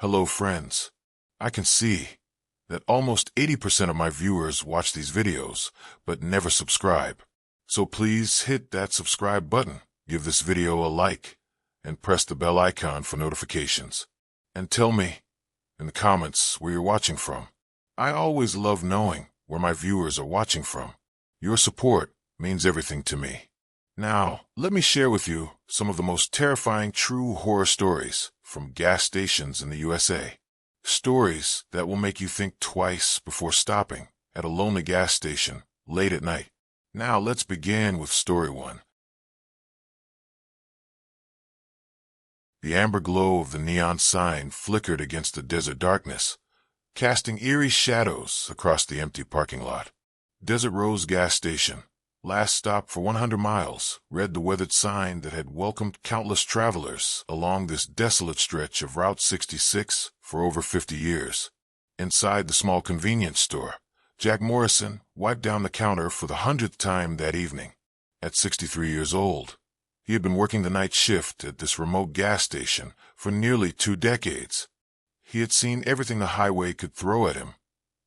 Hello, friends. I can see that almost 80% of my viewers watch these videos, but never subscribe. So please hit that subscribe button, give this video a like, and press the bell icon for notifications. And tell me in the comments where you're watching from. I always love knowing where my viewers are watching from. Your support means everything to me. Now, let me share with you some of the most terrifying true horror stories from gas stations in the USA. Stories that will make you think twice before stopping at a lonely gas station late at night. Now, let's begin with story 1. The amber glow of the neon sign flickered against the desert darkness, casting eerie shadows across the empty parking lot. Desert Rose Gas Station, last stop for 100 miles, read the weathered sign that had welcomed countless travelers along this desolate stretch of Route 66 for over 50 years. Inside the small convenience store, Jack Morrison wiped down the counter for the 100th time that evening. At 63 years old, he had been working the night shift at this remote gas station for nearly 2 decades. He had seen everything the highway could throw at him: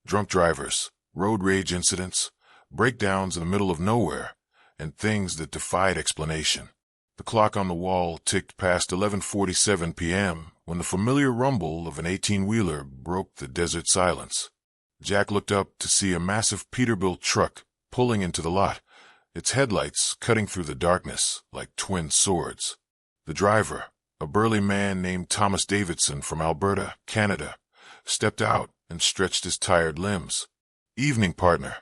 drunk drivers, road rage incidents, breakdowns in the middle of nowhere, and things that defied explanation. The clock on the wall ticked past 11:47 p.m. when the familiar rumble of an 18-wheeler broke the desert silence. Jack looked up to see a massive Peterbilt truck pulling into the lot, its headlights cutting through the darkness like twin swords. The driver, a burly man named Thomas Davidson from Alberta, Canada, stepped out and stretched his tired limbs. "Evening, partner,"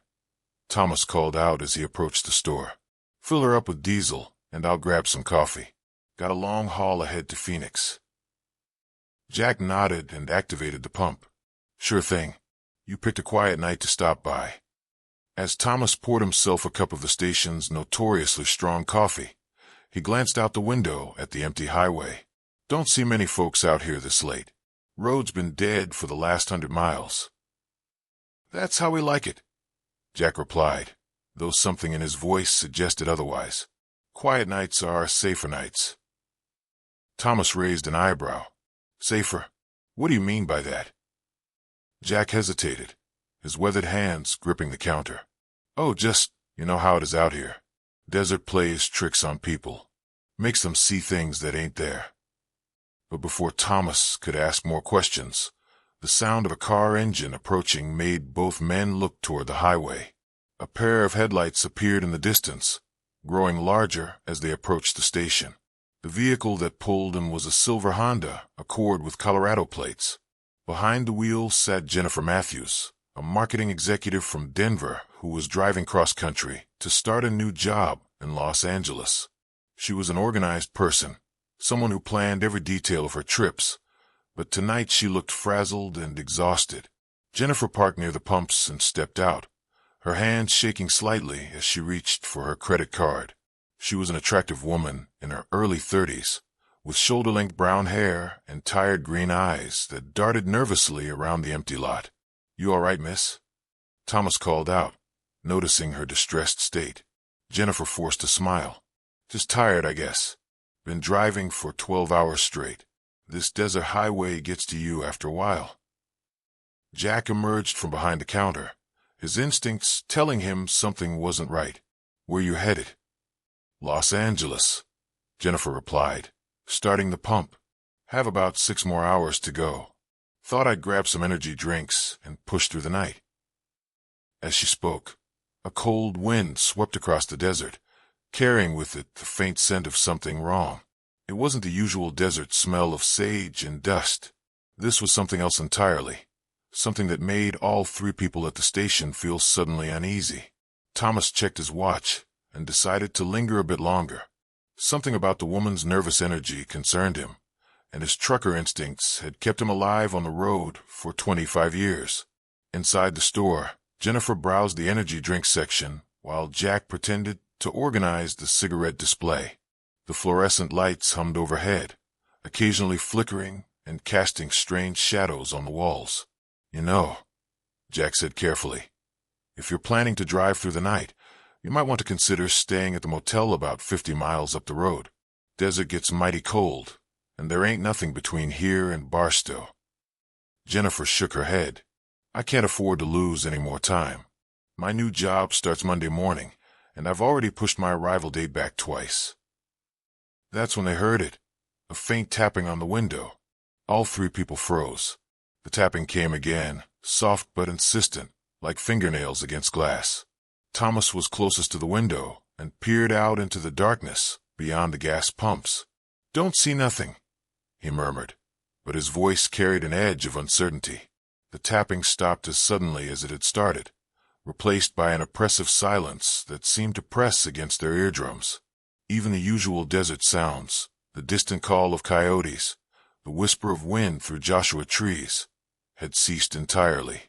Thomas called out as he approached the store. "Fill her up with diesel, and I'll grab some coffee. Got a long haul ahead to Phoenix." Jack nodded and activated the pump. "Sure thing. You picked a quiet night to stop by." As Thomas poured himself a cup of the station's notoriously strong coffee, he glanced out the window at the empty highway. "Don't see many folks out here this late. Road's been dead for the last 100 miles. "That's how we like it," Jack replied, though something in his voice suggested otherwise. "Quiet nights are safer nights." Thomas raised an eyebrow. "Safer? What do you mean by that?" Jack hesitated, his weathered hands gripping the counter. "Oh, just, you know how it is out here. Desert plays tricks on people, makes them see things that ain't there." But before Thomas could ask more questions, the sound of a car engine approaching made both men look toward the highway. A pair of headlights appeared in the distance, growing larger as they approached the station. The vehicle that pulled them was a silver Honda Accord with Colorado plates. Behind the wheel sat Jennifer Matthews, a marketing executive from Denver who was driving cross-country to start a new job in Los Angeles. She was an organized person, someone who planned every detail of her trips, but tonight she looked frazzled and exhausted. Jennifer parked near the pumps and stepped out, her hands shaking slightly as she reached for her credit card. She was an attractive woman in her early 30s, with shoulder-length brown hair and tired green eyes that darted nervously around the empty lot. "You all right, miss?" Thomas called out, noticing her distressed state. Jennifer forced a smile. "Just tired, I guess. Been driving for 12 hours straight. This desert highway gets to you after a while." Jack emerged from behind the counter, his instincts telling him something wasn't right. "Where you headed?" "Los Angeles," Jennifer replied, starting the pump. "Have about 6 more hours to go. Thought I'd grab some energy drinks and push through the night." As she spoke, a cold wind swept across the desert, carrying with it the faint scent of something wrong. It wasn't the usual desert smell of sage and dust. This was something else entirely, something that made all 3 people at the station feel suddenly uneasy. Thomas checked his watch and decided to linger a bit longer. Something about the woman's nervous energy concerned him, and his trucker instincts had kept him alive on the road for 25 years. Inside the store, Jennifer browsed the energy drink section while Jack pretended to organize the cigarette display. The fluorescent lights hummed overhead, occasionally flickering and casting strange shadows on the walls. "You know," Jack said carefully, "if you're planning to drive through the night, you might want to consider staying at the motel about 50 miles up the road. Desert gets mighty cold, and there ain't nothing between here and Barstow." Jennifer shook her head. I can't afford to lose any more time. My new job starts Monday morning, and I've already pushed my arrival date back twice. That's when they heard it. A faint tapping on the window. All three people froze. The tapping came again, soft but insistent, like fingernails against glass. Thomas was closest to the window and peered out into the darkness beyond the gas pumps. "Don't see nothing," he murmured, but his voice carried an edge of uncertainty. The tapping stopped as suddenly as it had started, replaced by an oppressive silence that seemed to press against their eardrums. Even the usual desert sounds, the distant call of coyotes, the whisper of wind through Joshua trees, had ceased entirely.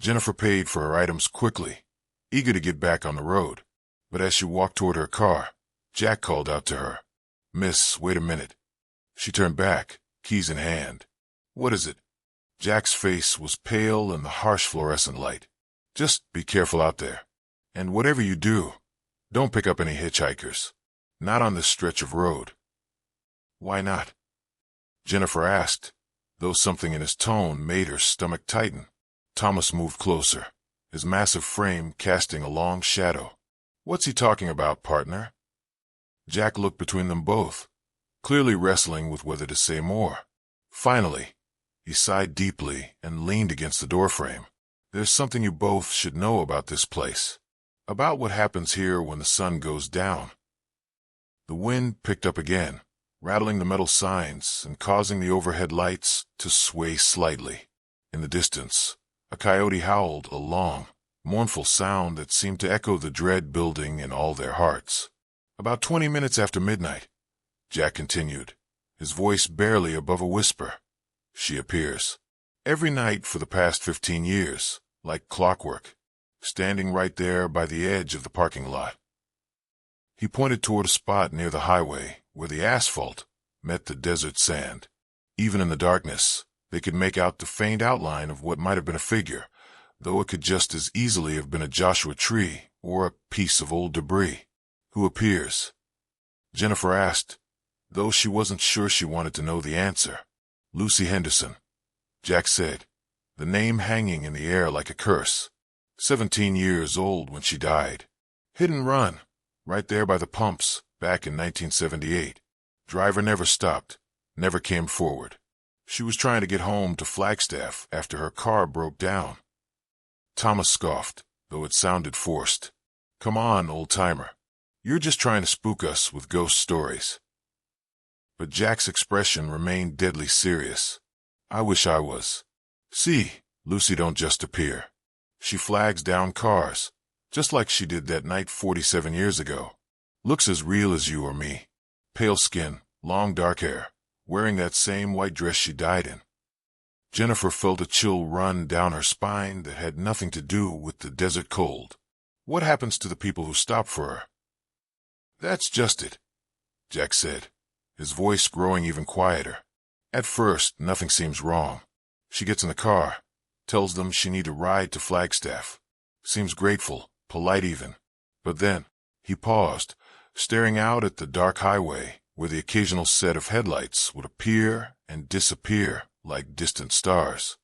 Jennifer paid for her items quickly, eager to get back on the road. But as she walked toward her car, Jack called out to her, "Miss, wait a minute." She turned back, keys in hand. "What is it?" Jack's face was pale in the harsh fluorescent light. "Just be careful out there. And whatever you do, don't pick up any hitchhikers. Not on this stretch of road." "Why not?" Jennifer asked, though something in his tone made her stomach tighten. Thomas moved closer, his massive frame casting a long shadow. "What's he talking about, partner?" Jack looked between them both, clearly wrestling with whether to say more. Finally, he sighed deeply and leaned against the doorframe. "There's something you both should know about this place. About what happens here when the sun goes down." The wind picked up again, rattling the metal signs and causing the overhead lights to sway slightly. In the distance, a coyote howled, a long, mournful sound that seemed to echo the dread building in all their hearts. "About 20 minutes after midnight," Jack continued, his voice barely above a whisper, "she appears. Every night for the past 15 years, like clockwork, standing right there by the edge of the parking lot." He pointed toward a spot near the highway where the asphalt met the desert sand. Even in the darkness, they could make out the faint outline of what might have been a figure, though it could just as easily have been a Joshua tree or a piece of old debris. "Who appears?" Jennifer asked, though she wasn't sure she wanted to know the answer. "Lucy Henderson," Jack said, the name hanging in the air like a curse. 17 years old when she died. Hit and run, right there by the pumps, back in 1978. Driver never stopped, never came forward. She was trying to get home to Flagstaff after her car broke down. Thomas scoffed, though it sounded forced. "Come on, old-timer. You're just trying to spook us with ghost stories." But Jack's expression remained deadly serious. "I wish I was. See, Lucy don't just appear. She flags down cars, just like she did that night 47 years ago. Looks as real as you or me. Pale skin, long dark hair, wearing that same white dress she died in." Jennifer felt a chill run down her spine that had nothing to do with the desert cold. "What happens to the people who stop for her?" "That's just it," Jack said, his voice growing even quieter. "At first, nothing seems wrong. She gets in the car, tells them she need a ride to Flagstaff. Seems grateful, polite even. But then," he paused, staring out at the dark highway where the occasional set of headlights would appear and disappear like distant stars.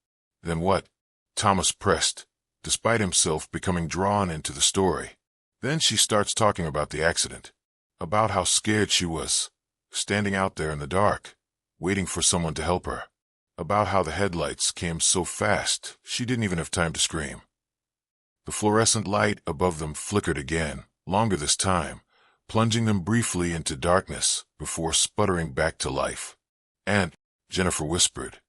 "Then what?" Thomas pressed, despite himself becoming drawn into the story. "Then she starts talking about the accident, about how scared she was, standing out there in the dark, waiting for someone to help her, about how the headlights came so fast she didn't even have time to scream." The fluorescent light above them flickered again, longer this time, plunging them briefly into darkness before sputtering back to life. "And," Jennifer whispered,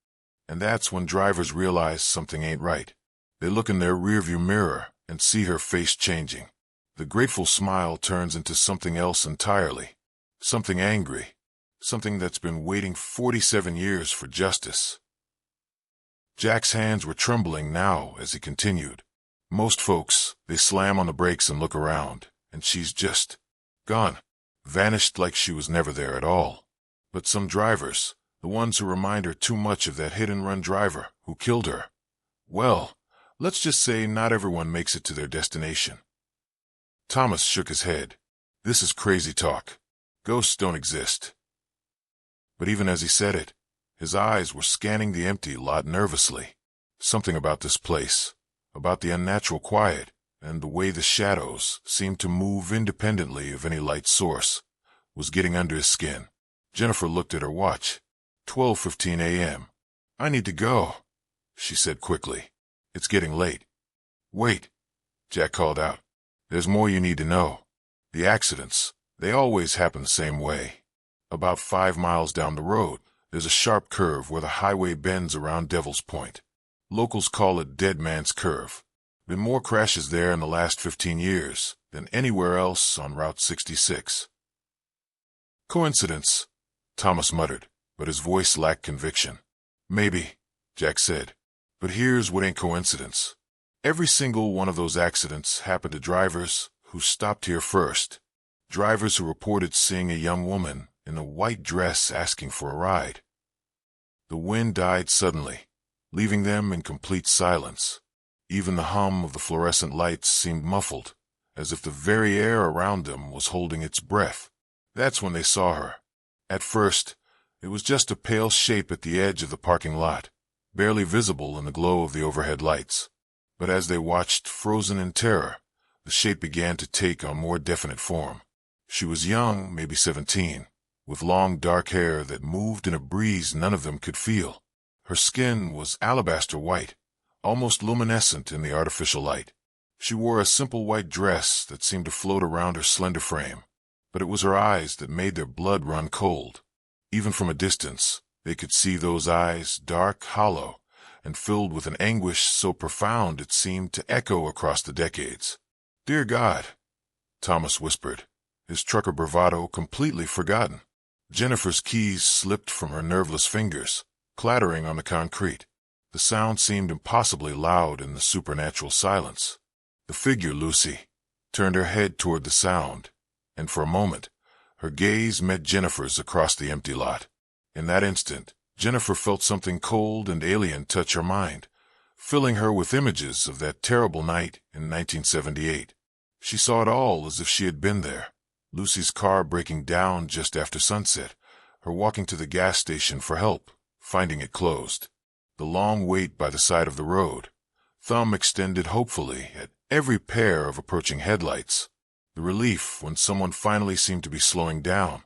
"and that's when drivers realize something ain't right. They look in their rearview mirror and see her face changing. The grateful smile turns into something else entirely, something angry, something that's been waiting 47 years for justice." Jack's hands were trembling now as he continued. "Most folks, they slam on the brakes and look around, and she's just gone, vanished like she was never there at all. But some drivers, the ones who remind her too much of that hit-and-run driver who killed her, well, let's just say not everyone makes it to their destination." Thomas shook his head. "This is crazy talk. Ghosts don't exist." But even as he said it, his eyes were scanning the empty lot nervously. Something about this place, about the unnatural quiet, and the way the shadows seemed to move independently of any light source, was getting under his skin. Jennifer looked at her watch. 12:15 a.m. "I need to go," she said quickly. "It's getting late." "Wait," Jack called out. "There's more you need to know. The accidents, they always happen the same way. About 5 miles down the road, there's a sharp curve where the highway bends around Devil's Point. Locals call it Dead Man's Curve. Been more crashes there in the last 15 years than anywhere else on Route 66. "Coincidence," Thomas muttered, but his voice lacked conviction. "Maybe," Jack said, "but here's what ain't coincidence. Every single one of those accidents happened to drivers who stopped here first. Drivers who reported seeing a young woman in a white dress asking for a ride. The wind died suddenly, leaving them in complete silence. Even the hum of the fluorescent lights seemed muffled, as if the very air around them was holding its breath. That's when they saw her. At first, it was just a pale shape at the edge of the parking lot, barely visible in the glow of the overhead lights. But as they watched, frozen in terror, the shape began to take on more definite form. She was young, maybe 17, with long dark hair that moved in a breeze none of them could feel. Her skin was alabaster white, almost luminescent in the artificial light. She wore a simple white dress that seemed to float around her slender frame, but it was her eyes that made their blood run cold. Even from a distance, they could see those eyes, dark, hollow, and filled with an anguish so profound it seemed to echo across the decades. "Dear God," Thomas whispered, his trucker bravado completely forgotten. Jennifer's keys slipped from her nerveless fingers, clattering on the concrete. The sound seemed impossibly loud in the supernatural silence. The figure, Lucy, turned her head toward the sound, and for a moment, her gaze met Jennifer's across the empty lot. In that instant, Jennifer felt something cold and alien touch her mind, filling her with images of that terrible night in 1978. She saw it all as if she had been there. Lucy's car breaking down just after sunset, her walking to the gas station for help, finding it closed. The long wait by the side of the road, thumb extended hopefully at every pair of approaching headlights. The relief when someone finally seemed to be slowing down,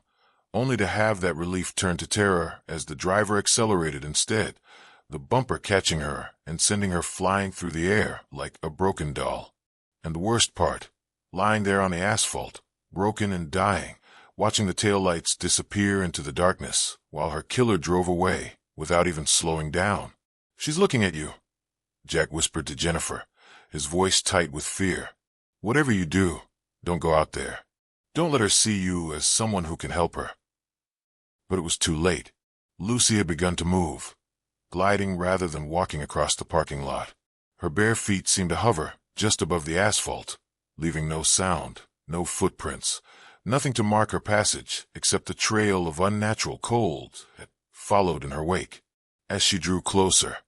only to have that relief turn to terror as the driver accelerated instead, the bumper catching her and sending her flying through the air like a broken doll. And the worst part, lying there on the asphalt, broken and dying, watching the taillights disappear into the darkness while her killer drove away without even slowing down. "She's looking at you," Jack whispered to Jennifer, his voice tight with fear. "Whatever you do, don't go out there. Don't let her see you as someone who can help her." But it was too late. Lucy had begun to move, gliding rather than walking across the parking lot. Her bare feet seemed to hover just above the asphalt, leaving no sound, no footprints, nothing to mark her passage except the trail of unnatural cold that followed in her wake. As she drew closer,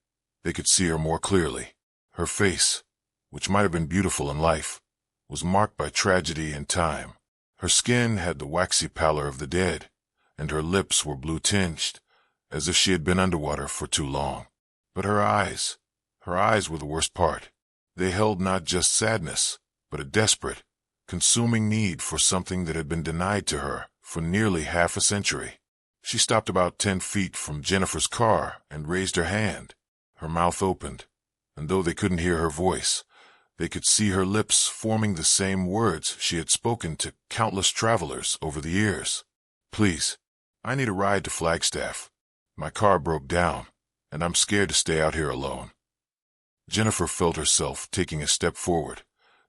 they could see her more clearly. Her face, which might have been beautiful in life, was marked by tragedy and time. Her skin had the waxy pallor of the dead, and her lips were blue-tinged, as if she had been underwater for too long. But her eyes were the worst part. They held not just sadness, but a desperate, consuming need for something that had been denied to her for nearly half a century. She stopped about 10 feet from Jennifer's car and raised her hand. Her mouth opened, and though they couldn't hear her voice, they could see her lips forming the same words she had spoken to countless travelers over the years. "Please, I need a ride to Flagstaff. My car broke down, and I'm scared to stay out here alone." Jennifer felt herself taking a step forward,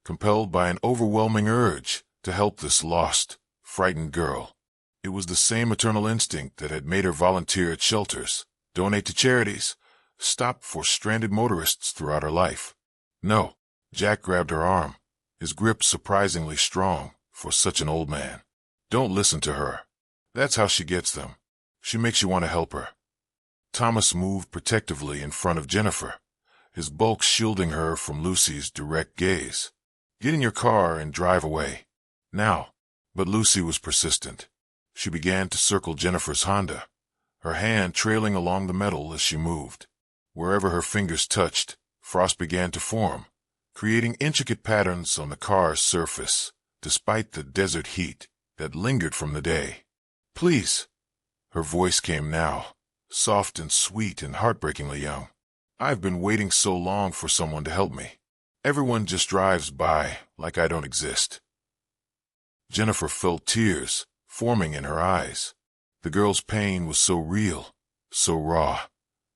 compelled by an overwhelming urge to help this lost, frightened girl. It was the same eternal instinct that had made her volunteer at shelters, donate to charities, stop for stranded motorists throughout her life. "No." Jack grabbed her arm, his grip surprisingly strong for such an old man. "Don't listen to her. That's how she gets them. She makes you want to help her." Thomas moved protectively in front of Jennifer, his bulk shielding her from Lucy's direct gaze. "Get in your car and drive away. Now." But Lucy was persistent. She began to circle Jennifer's Honda, her hand trailing along the metal as she moved. Wherever her fingers touched, frost began to form, creating intricate patterns on the car's surface, despite the desert heat that lingered from the day. "Please." Her voice came now, soft and sweet and heartbreakingly young. "I've been waiting so long for someone to help me. Everyone just drives by like I don't exist." Jennifer felt tears forming in her eyes. The girl's pain was so real, so raw,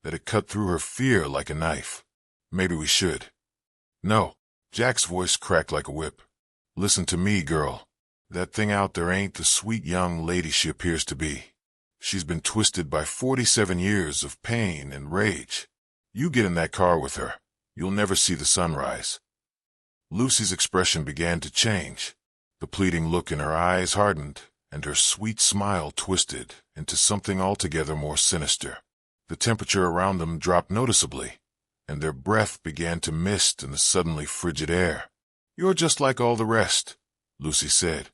that it cut through her fear like a knife. "Maybe we should." "No." Jack's voice cracked like a whip. "Listen to me, girl. That thing out there ain't the sweet young lady she appears to be. She's been twisted by 47 years of pain and rage. You get in that car with her, you'll never see the sunrise." Lucy's expression began to change. The pleading look in her eyes hardened, and her sweet smile twisted into something altogether more sinister. The temperature around them dropped noticeably, and their breath began to mist in the suddenly frigid air. "You're just like all the rest," Lucy said,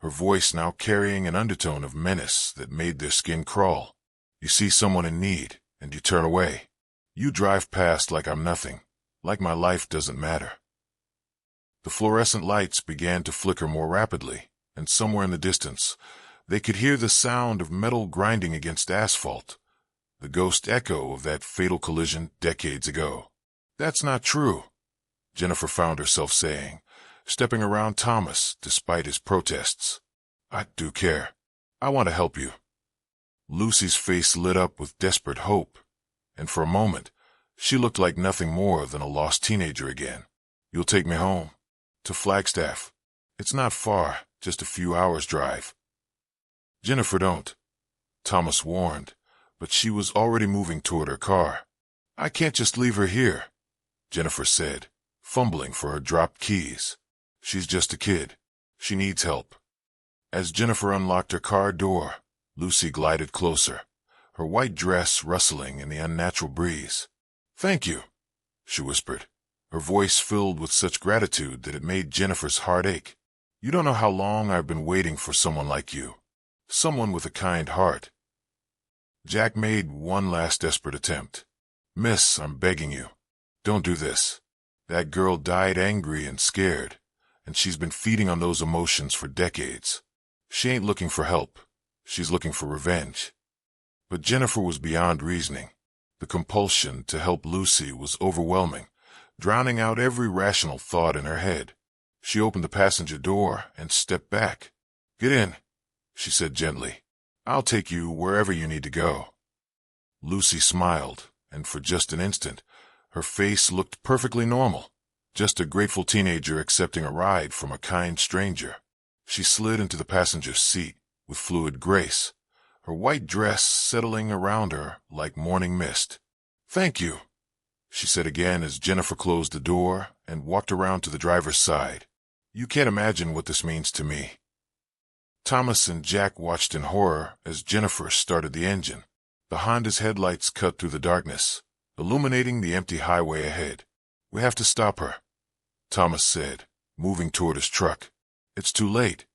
her voice now carrying an undertone of menace that made their skin crawl. "You see someone in need, and you turn away. You drive past like I'm nothing, like my life doesn't matter." The fluorescent lights began to flicker more rapidly, and somewhere in the distance, they could hear the sound of metal grinding against asphalt, the ghost echo of that fatal collision decades ago. "That's not true," Jennifer found herself saying, stepping around Thomas despite his protests. "I do care. I want to help you." Lucy's face lit up with desperate hope, and for a moment, she looked like nothing more than a lost teenager again. "You'll take me home? To Flagstaff? It's not far, just a few hours' drive." "Jennifer, don't," Thomas warned, but she was already moving toward her car. "I can't just leave her here," Jennifer said, fumbling for her dropped keys. "She's just a kid. She needs help." As Jennifer unlocked her car door, Lucy glided closer, her white dress rustling in the unnatural breeze. "Thank you," she whispered, her voice filled with such gratitude that it made Jennifer's heart ache. "You don't know how long I've been waiting for someone like you. Someone with a kind heart." Jack made one last desperate attempt. "Miss, I'm begging you. Don't do this. That girl died angry and scared, and she's been feeding on those emotions for decades. She ain't looking for help. She's looking for revenge." But Jennifer was beyond reasoning. The compulsion to help Lucy was overwhelming, drowning out every rational thought in her head. She opened the passenger door and stepped back. "Get in," she said gently. "I'll take you wherever you need to go." Lucy smiled, and for just an instant, her face looked perfectly normal, just a grateful teenager accepting a ride from a kind stranger. She slid into the passenger's seat with fluid grace, her white dress settling around her like morning mist. "Thank you," she said again as Jennifer closed the door and walked around to the driver's side. "You can't imagine what this means to me." Thomas and Jack watched in horror as Jennifer started the engine. The Honda's headlights cut through the darkness, illuminating the empty highway ahead. "We have to stop her," Thomas said, moving toward his truck. "It's too late,"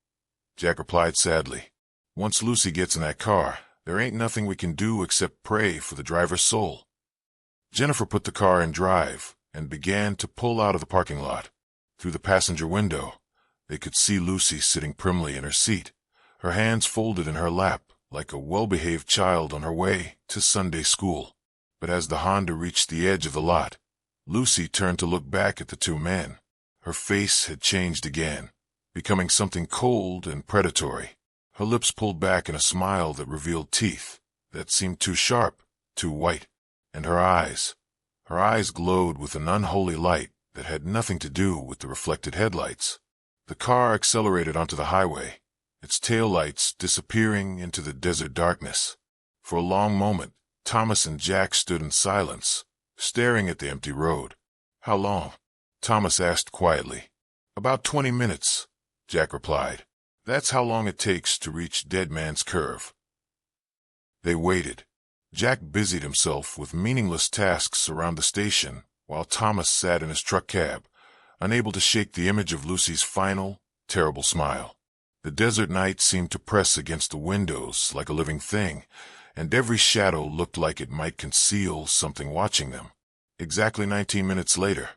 Jack replied sadly. "Once Lucy gets in that car, there ain't nothing we can do except pray for the driver's soul." Jennifer put the car in drive and began to pull out of the parking lot. Through the passenger window, they could see Lucy sitting primly in her seat, her hands folded in her lap like a well-behaved child on her way to Sunday school. But as the Honda reached the edge of the lot, Lucy turned to look back at the two men. Her face had changed again, becoming something cold and predatory. Her lips pulled back in a smile that revealed teeth that seemed too sharp, too white, and her eyes glowed with an unholy light that had nothing to do with the reflected headlights. The car accelerated onto the highway, its taillights disappearing into the desert darkness. For a long moment, Thomas and Jack stood in silence, staring at the empty road. "How long?" Thomas asked quietly. "About 20 minutes, Jack replied. "That's how long it takes to reach Dead Man's Curve." They waited. Jack busied himself with meaningless tasks around the station, while Thomas sat in his truck cab, unable to shake the image of Lucy's final, terrible smile. The desert night seemed to press against the windows like a living thing, and every shadow looked like it might conceal something watching them. Exactly 19 minutes later,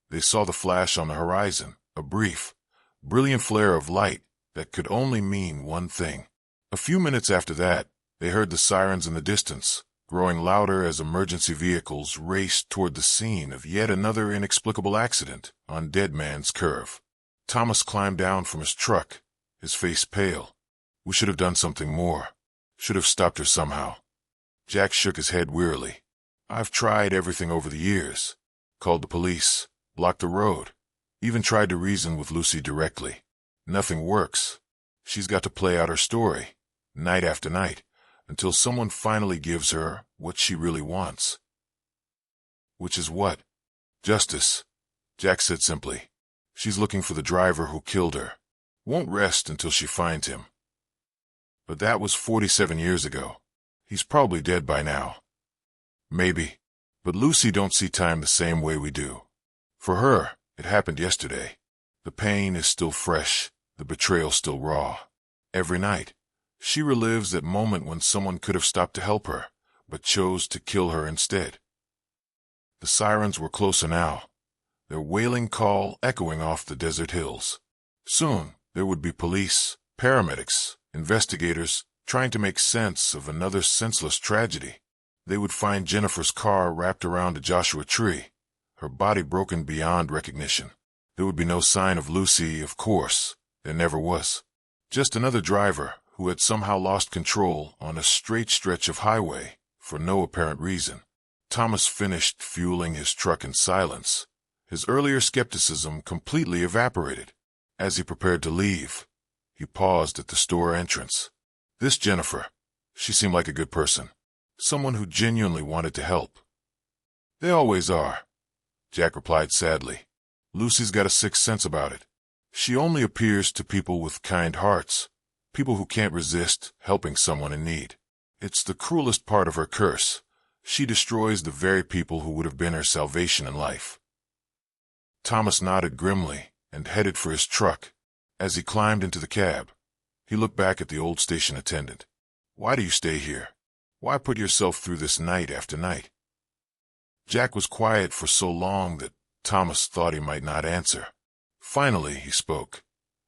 they saw the flash on the horizon, a brief, brilliant flare of light that could only mean one thing. A few minutes after that, they heard the sirens in the distance, growing louder as emergency vehicles raced toward the scene of yet another inexplicable accident on Dead Man's Curve. Thomas climbed down from his truck, his face pale. We should have done something more. Should have stopped her somehow. Jack shook his head wearily. I've tried everything over the years. Called the police, blocked the road, even tried to reason with Lucy directly. Nothing works. She's got to play out her story, night after night, until someone finally gives her what she really wants. Which is what? Justice, Jack said simply. She's looking for the driver who killed her. Won't rest until she finds him. But that was 47 years ago. He's probably dead by now. Maybe. But Lucy don't see time the same way we do. For her, it happened yesterday. The pain is still fresh, the betrayal still raw. Every night, she relives that moment when someone could have stopped to help her, but chose to kill her instead. The sirens were closer now, their wailing call echoing off the desert hills. Soon, there would be police, paramedics, investigators, trying to make sense of another senseless tragedy. They would find Jennifer's car wrapped around a Joshua tree, her body broken beyond recognition. There would be no sign of Lucy, of course. There never was. Just another driver who had somehow lost control on a straight stretch of highway for no apparent reason. Thomas finished fueling his truck in silence. His earlier skepticism completely evaporated. As he prepared to leave, he paused at the store entrance. This Jennifer, she seemed like a good person. Someone who genuinely wanted to help. They always are, Jack replied sadly. Lucy's got a sixth sense about it. She only appears to people with kind hearts, people who can't resist helping someone in need. It's the cruelest part of her curse. She destroys the very people who would have been her salvation in life. Thomas nodded grimly and headed for his truck. As he climbed into the cab, he looked back at the old station attendant. Why do you stay here? Why put yourself through this night after night? Jack was quiet for so long that Thomas thought he might not answer. Finally, he spoke,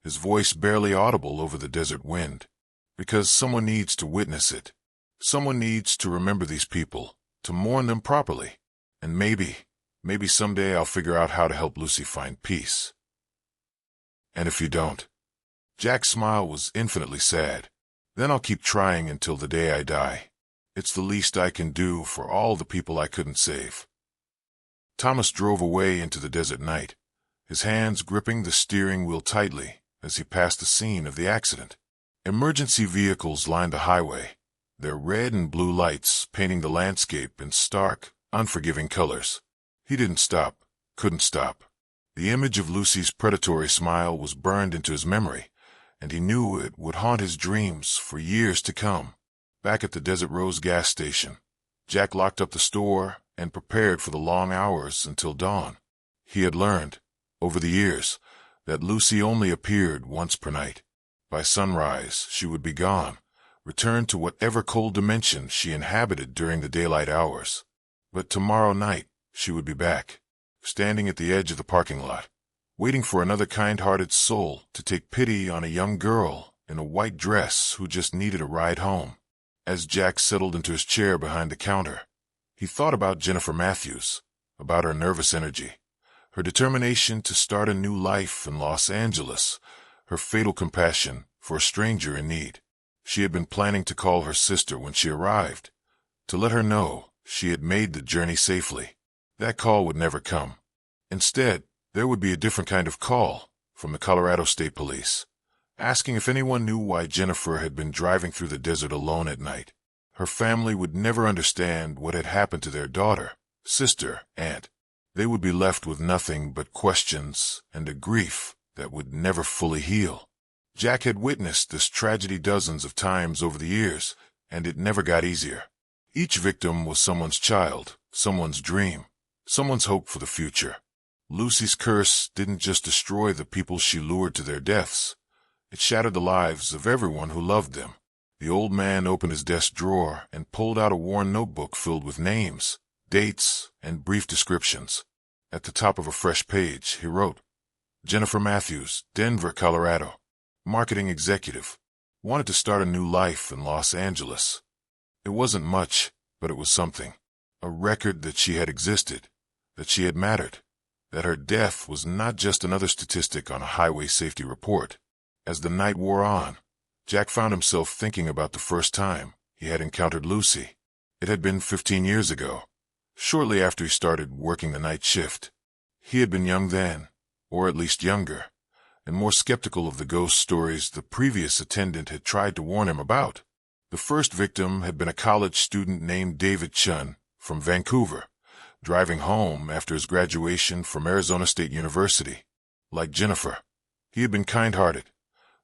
his voice barely audible over the desert wind. Because someone needs to witness it. Someone needs to remember these people, to mourn them properly. And maybe someday I'll figure out how to help Lucy find peace. And if you don't? Jack's smile was infinitely sad. Then I'll keep trying until the day I die. It's the least I can do for all the people I couldn't save. Thomas drove away into the desert night, his hands gripping the steering wheel tightly as he passed the scene of the accident. Emergency vehicles lined the highway, their red and blue lights painting the landscape in stark, unforgiving colors. He didn't stop, couldn't stop. The image of Lucy's predatory smile was burned into his memory, and he knew it would haunt his dreams for years to come. Back at the Desert Rose gas station, Jack locked up the store and prepared for the long hours until dawn. He had learned, over the years, that Lucy only appeared once per night. By sunrise, she would be gone, returned to whatever cold dimension she inhabited during the daylight hours. But tomorrow night, she would be back, standing at the edge of the parking lot, waiting for another kind-hearted soul to take pity on a young girl in a white dress who just needed a ride home. As Jack settled into his chair behind the counter, he thought about Jennifer Matthews, about her nervous energy, her determination to start a new life in Los Angeles, her fatal compassion for a stranger in need. She had been planning to call her sister when she arrived, to let her know she had made the journey safely. That call would never come. Instead, there would be a different kind of call from the Colorado State Police, asking if anyone knew why Jennifer had been driving through the desert alone at night. Her family would never understand what had happened to their daughter, sister, aunt. They would be left with nothing but questions and a grief that would never fully heal. Jack had witnessed this tragedy dozens of times over the years, and it never got easier. Each victim was someone's child, someone's dream, someone's hope for the future. Lucy's curse didn't just destroy the people she lured to their deaths. It shattered the lives of everyone who loved them. The old man opened his desk drawer and pulled out a worn notebook filled with names, dates, and brief descriptions. At the top of a fresh page, he wrote, Jennifer Matthews, Denver, Colorado. Marketing executive. Wanted to start a new life in Los Angeles. It wasn't much, but it was something. A record that she had existed, that she had mattered, that her death was not just another statistic on a highway safety report. As the night wore on, Jack found himself thinking about the first time he had encountered Lucy. It had been 15 years ago, shortly after he started working the night shift. He had been young then, or at least younger, and more skeptical of the ghost stories the previous attendant had tried to warn him about. The first victim had been a college student named David Chun from Vancouver, driving home after his graduation from Arizona State University. Like Jennifer, he had been kind-hearted,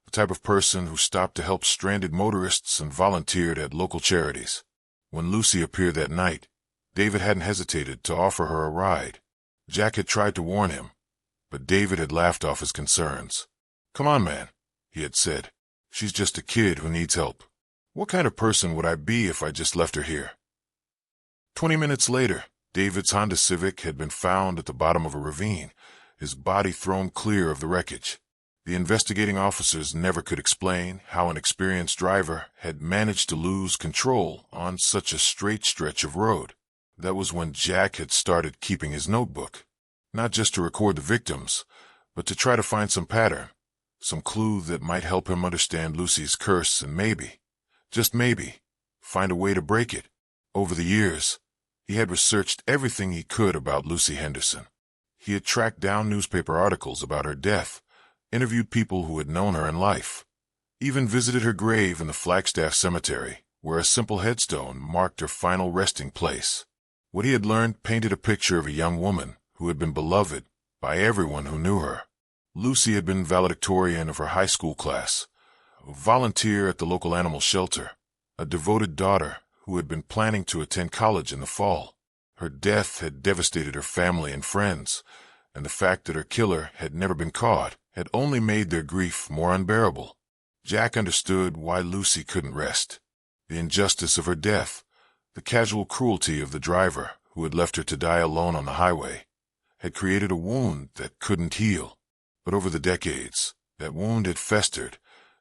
the type of person who stopped to help stranded motorists and volunteered at local charities. When Lucy appeared that night, David hadn't hesitated to offer her a ride. Jack had tried to warn him, but David had laughed off his concerns. Come on, man, he had said. She's just a kid who needs help. What kind of person would I be if I just left her here? 20 minutes later, David's Honda Civic had been found at the bottom of a ravine, his body thrown clear of the wreckage. The investigating officers never could explain how an experienced driver had managed to lose control on such a straight stretch of road. That was when Jack had started keeping his notebook, not just to record the victims, but to try to find some pattern, some clue that might help him understand Lucy's curse and maybe, just maybe, find a way to break it. Over the years, he had researched everything he could about Lucy Henderson. He had tracked down newspaper articles about her death, interviewed people who had known her in life, even visited her grave in the Flagstaff Cemetery, where a simple headstone marked her final resting place. What he had learned painted a picture of a young woman who had been beloved by everyone who knew her. Lucy had been valedictorian of her high school class, a volunteer at the local animal shelter, a devoted daughter who had been planning to attend college in the fall. Her death had devastated her family and friends, and the fact that her killer had never been caught had only made their grief more unbearable. Jack understood why Lucy couldn't rest. The injustice of her death, the casual cruelty of the driver who had left her to die alone on the highway, had created a wound that couldn't heal. But over the decades, that wound had festered,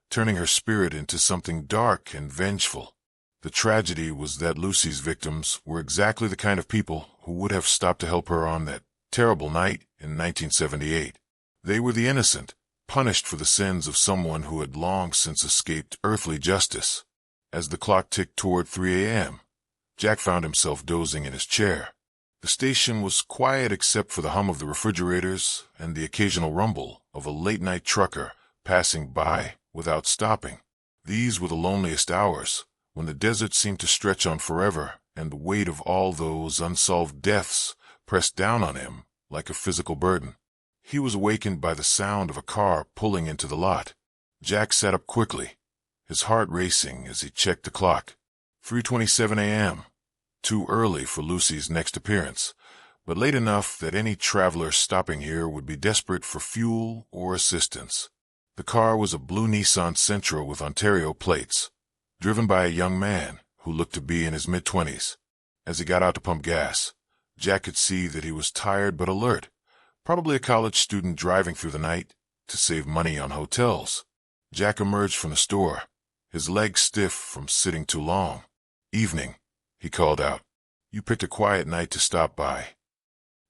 turning her spirit into something dark and vengeful. The tragedy was that Lucy's victims were exactly the kind of people who would have stopped to help her on that terrible night in 1978. They were the innocent, punished for the sins of someone who had long since escaped earthly justice. As the clock ticked toward 3 a.m., Jack found himself dozing in his chair. The station was quiet except for the hum of the refrigerators and the occasional rumble of a late-night trucker passing by without stopping. These were the loneliest hours, when the desert seemed to stretch on forever and the weight of all those unsolved deaths pressed down on him like a physical burden. He was awakened by the sound of a car pulling into the lot. Jack sat up quickly, his heart racing as he checked the clock. 3:27 a.m. Too early for Lucy's next appearance, but late enough that any traveler stopping here would be desperate for fuel or assistance. The car was a blue Nissan Sentra with Ontario plates, driven by a young man who looked to be in his mid-20s. As he got out to pump gas, Jack could see that he was tired but alert, probably a college student driving through the night to save money on hotels. Jack emerged from the store, his legs stiff from sitting too long. "Evening," he called out. "You picked a quiet night to stop by."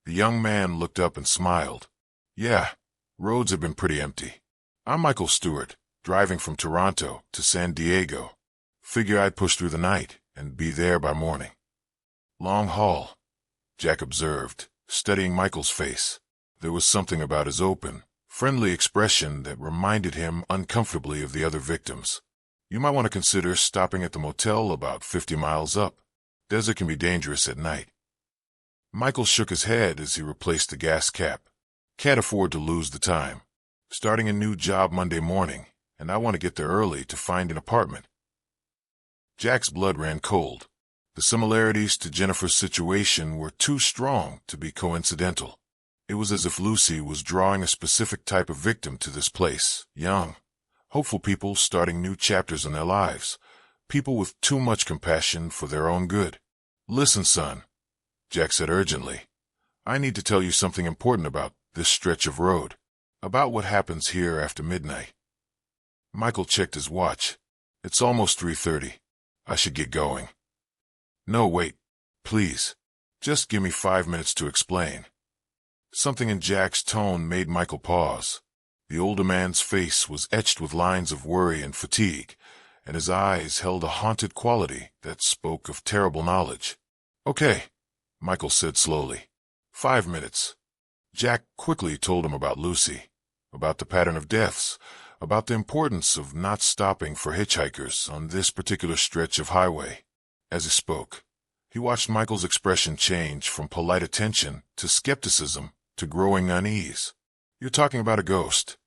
The young man looked up and smiled. "Yeah, roads have been pretty empty. I'm Michael Stewart, driving from Toronto to San Diego. Figure I'd push through the night and be there by morning." "Long haul," Jack observed, studying Michael's face. There was something about his open, friendly expression that reminded him uncomfortably of the other victims. "You might want to consider stopping at the motel about 50 miles up. Desert can be dangerous at night." Michael shook his head as he replaced the gas cap. "Can't afford to lose the time. Starting a new job Monday morning, and I want to get there early to find an apartment." Jack's blood ran cold. The similarities to Jennifer's situation were too strong to be coincidental. It was as if Lucy was drawing a specific type of victim to this place, young, hopeful people starting new chapters in their lives, People with too much compassion for their own good. Listen, son, Jack said urgently. I need to tell you something important about this stretch of road. About what happens here after midnight. Michael checked his watch. It's almost 3:30. I should get going. No, wait. Please. Just give me 5 minutes to explain. Something in Jack's tone made Michael pause. The older man's face was etched with lines of worry and fatigue, and his eyes held a haunted quality that spoke of terrible knowledge. Okay, Michael said slowly. 5 minutes. Jack quickly told him about Lucy, about the pattern of deaths, about the importance of not stopping for hitchhikers on this particular stretch of highway. As he spoke, he watched Michael's expression change from polite attention to skepticism to growing unease. You're talking about a ghost,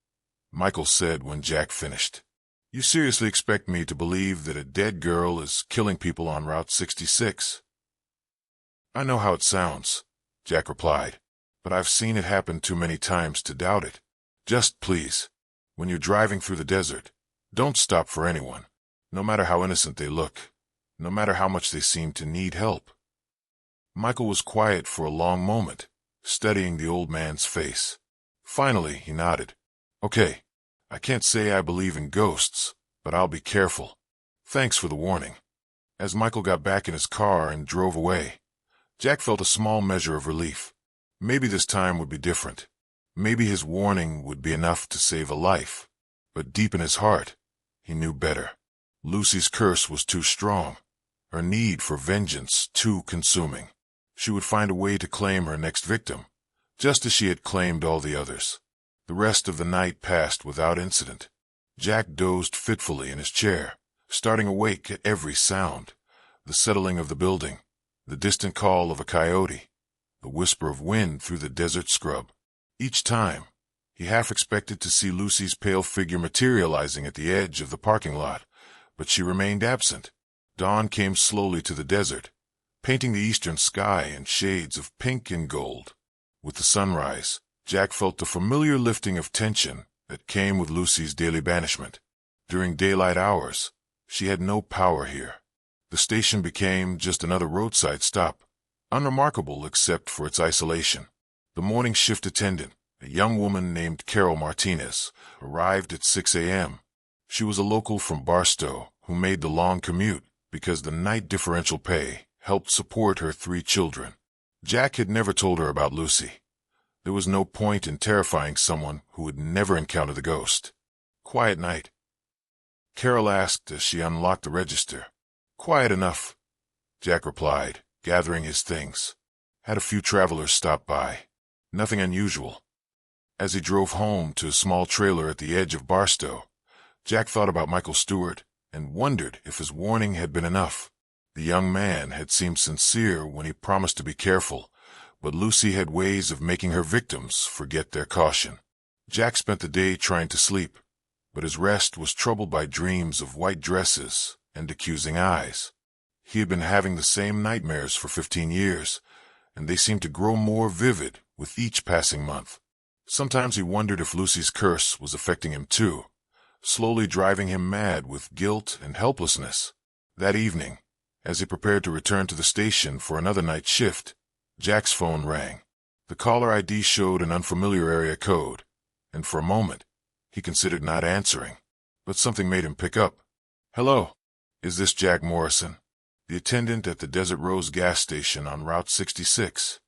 Michael said when Jack finished. You seriously expect me to believe that a dead girl is killing people on Route 66? I know how it sounds, Jack replied, but I've seen it happen too many times to doubt it. Just please, when you're driving through the desert, don't stop for anyone, no matter how innocent they look, no matter how much they seem to need help. Michael was quiet for a long moment, studying the old man's face. Finally, he nodded. Okay, I can't say I believe in ghosts, but I'll be careful. Thanks for the warning. As Michael got back in his car and drove away, Jack felt a small measure of relief. Maybe this time would be different. Maybe his warning would be enough to save a life. But deep in his heart, he knew better. Lucy's curse was too strong, her need for vengeance too consuming. She would find a way to claim her next victim, just as she had claimed all the others. The rest of the night passed without incident. Jack dozed fitfully in his chair, starting awake at every sound: the settling of the building, the distant call of a coyote, the whisper of wind through the desert scrub. Each time, he half expected to see Lucy's pale figure materializing at the edge of the parking lot, but she remained absent. Dawn came slowly to the desert, painting the eastern sky in shades of pink and gold. With the sunrise, Jack felt the familiar lifting of tension that came with Lucy's daily banishment. During daylight hours, she had no power here. The station became just another roadside stop, unremarkable except for its isolation. The morning shift attendant, a young woman named Carol Martinez, arrived at 6 a.m. She was a local from Barstow who made the long commute because the night differential pay helped support her 3 children. Jack had never told her about Lucy. There was no point in terrifying someone who would never encounter the ghost. Quiet night, Carol asked as she unlocked the register. Quiet enough, Jack replied, gathering his things. Had a few travelers stop by. Nothing unusual. As he drove home to a small trailer at the edge of Barstow, Jack thought about Michael Stewart and wondered if his warning had been enough. The young man had seemed sincere when he promised to be careful, but Lucy had ways of making her victims forget their caution. Jack spent the day trying to sleep, but his rest was troubled by dreams of white dresses and accusing eyes. He had been having the same nightmares for 15 years, and they seemed to grow more vivid with each passing month. Sometimes he wondered if Lucy's curse was affecting him too, slowly driving him mad with guilt and helplessness. That evening, as he prepared to return to the station for another night shift, Jack's phone rang. The caller ID showed an unfamiliar area code, and for a moment, he considered not answering. But something made him pick up. Hello, is this Jack Morrison, the attendant at the Desert Rose gas station on Route 66?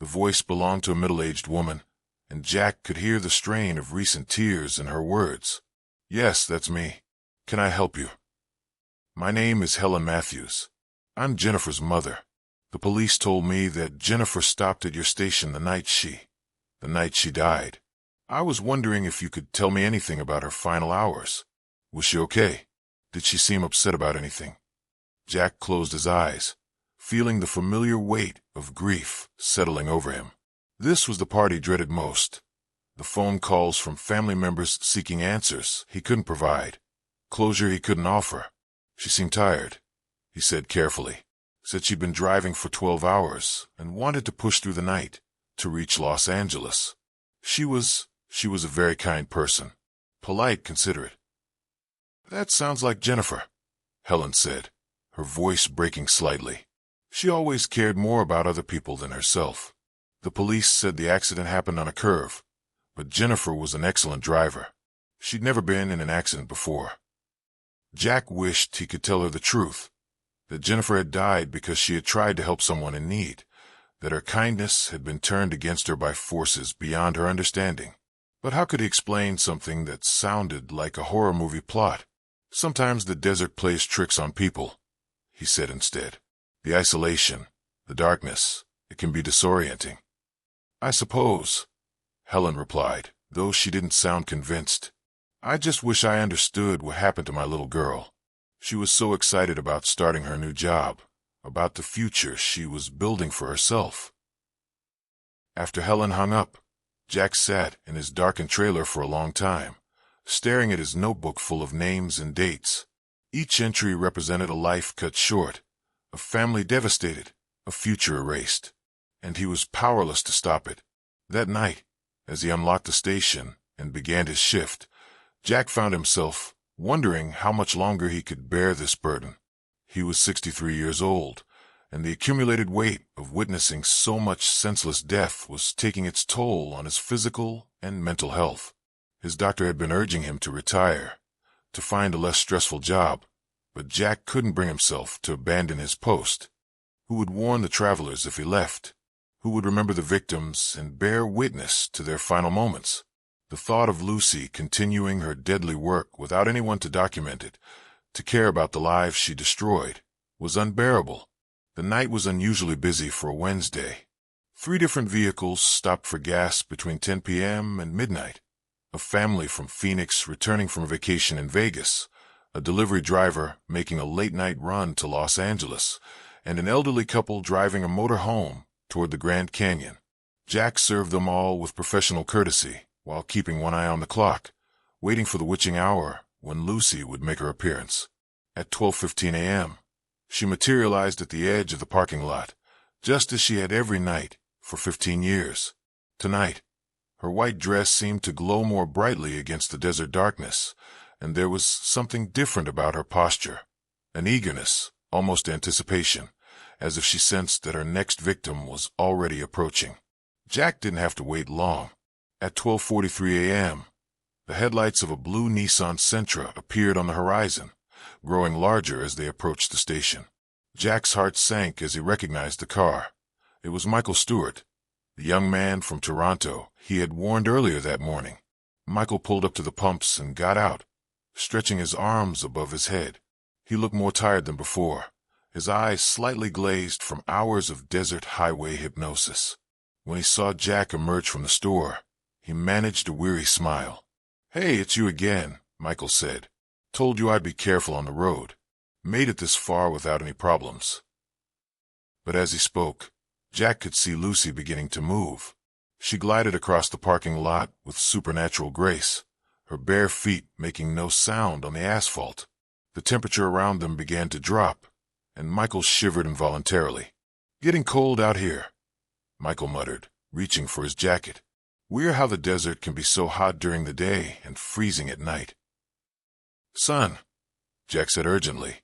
The voice belonged to a middle-aged woman, and Jack could hear the strain of recent tears in her words. Yes, that's me. Can I help you? My name is Helen Matthews. I'm Jennifer's mother. The police told me that Jennifer stopped at your station the night she died. I was wondering if you could tell me anything about her final hours. Was she okay? Did she seem upset about anything? Jack closed his eyes, feeling the familiar weight of grief settling over him. This was the part he dreaded most. The phone calls from family members seeking answers he couldn't provide, closure he couldn't offer. She seemed tired, he said carefully. Said she'd been driving for 12 hours and wanted to push through the night to reach Los Angeles. She was a very kind person, polite, considerate. That sounds like Jennifer, Helen said, her voice breaking slightly. She always cared more about other people than herself. The police said the accident happened on a curve, but Jennifer was an excellent driver. She'd never been in an accident before. Jack wished he could tell her the truth, that Jennifer had died because she had tried to help someone in need, that her kindness had been turned against her by forces beyond her understanding. But how could he explain something that sounded like a horror movie plot? Sometimes the desert plays tricks on people, he said instead. The isolation, the darkness, it can be disorienting. I suppose, Helen replied, though she didn't sound convinced. I just wish I understood what happened to my little girl. She was so excited about starting her new job, about the future she was building for herself. After Helen hung up, Jack sat in his darkened trailer for a long time, staring at his notebook full of names and dates. Each entry represented a life cut short, a family devastated, a future erased, and he was powerless to stop it. That night, as he unlocked the station and began his shift, Jack found himself wondering how much longer he could bear this burden. He was 63 years old, and the accumulated weight of witnessing so much senseless death was taking its toll on his physical and mental health. His doctor had been urging him to retire, to find a less stressful job, but Jack couldn't bring himself to abandon his post. Who would warn the travelers if he left? Who would remember the victims and bear witness to their final moments? The thought of Lucy continuing her deadly work without anyone to document it, to care about the lives she destroyed, was unbearable. The night was unusually busy for a Wednesday. 3 different vehicles stopped for gas between 10 p.m. and midnight. A family from Phoenix returning from a vacation in Vegas, a delivery driver making a late-night run to Los Angeles, and an elderly couple driving a motor home toward the Grand Canyon. Jack served them all with professional courtesy, while keeping one eye on the clock, waiting for the witching hour when Lucy would make her appearance. At 12:15 a.m., she materialized at the edge of the parking lot, just as she had every night for 15 years. Tonight, her white dress seemed to glow more brightly against the desert darkness, and there was something different about her posture, an eagerness, almost anticipation, as if she sensed that her next victim was already approaching. Jack didn't have to wait long. At 12:43 a.m., the headlights of a blue Nissan Sentra appeared on the horizon, growing larger as they approached the station. Jack's heart sank as he recognized the car. It was Michael Stewart, the young man from Toronto he had warned earlier that morning. Michael pulled up to the pumps and got out, stretching his arms above his head. He looked more tired than before, his eyes slightly glazed from hours of desert highway hypnosis. When he saw Jack emerge from the store, he managed a weary smile. "Hey, it's you again," Michael said. "Told you I'd be careful on the road. Made it this far without any problems." But as he spoke, Jack could see Lucy beginning to move. She glided across the parking lot with supernatural grace, her bare feet making no sound on the asphalt. The temperature around them began to drop, and Michael shivered involuntarily. "Getting cold out here," Michael muttered, reaching for his jacket. "Weird how the desert can be so hot during the day and freezing at night." "Son," Jack said urgently,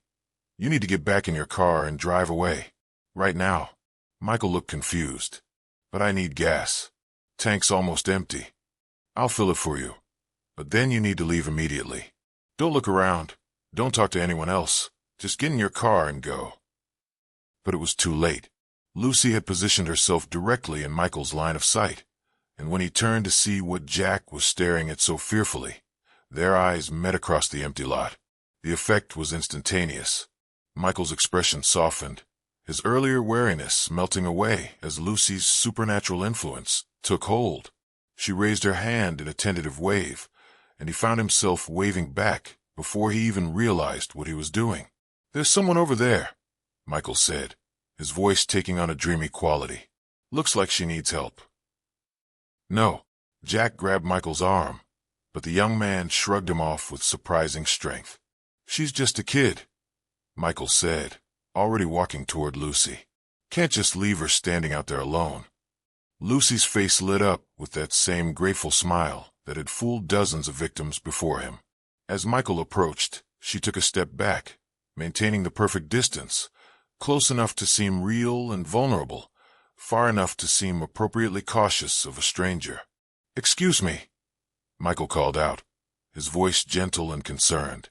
"you need to get back in your car and drive away. Right now." Michael looked confused. "But I need gas. Tank's almost empty. I'll fill it for you. But then you need to leave immediately. Don't look around. Don't talk to anyone else. Just get in your car and go." But it was too late. Lucy had positioned herself directly in Michael's line of sight, and when he turned to see what Jack was staring at so fearfully, their eyes met across the empty lot. The effect was instantaneous. Michael's expression softened, his earlier wariness melting away as Lucy's supernatural influence took hold. She raised her hand in a tentative wave, and he found himself waving back before he even realized what he was doing. "There's someone over there," Michael said, his voice taking on a dreamy quality. "Looks like she needs help." "No." Jack grabbed Michael's arm, but the young man shrugged him off with surprising strength. "She's just a kid," Michael said, already walking toward Lucy. "Can't just leave her standing out there alone." Lucy's face lit up with that same grateful smile that had fooled dozens of victims before him. As Michael approached, she took a step back, maintaining the perfect distance, close enough to seem real and vulnerable, far enough to seem appropriately cautious of a stranger. "Excuse me," Michael called out, his voice gentle and concerned.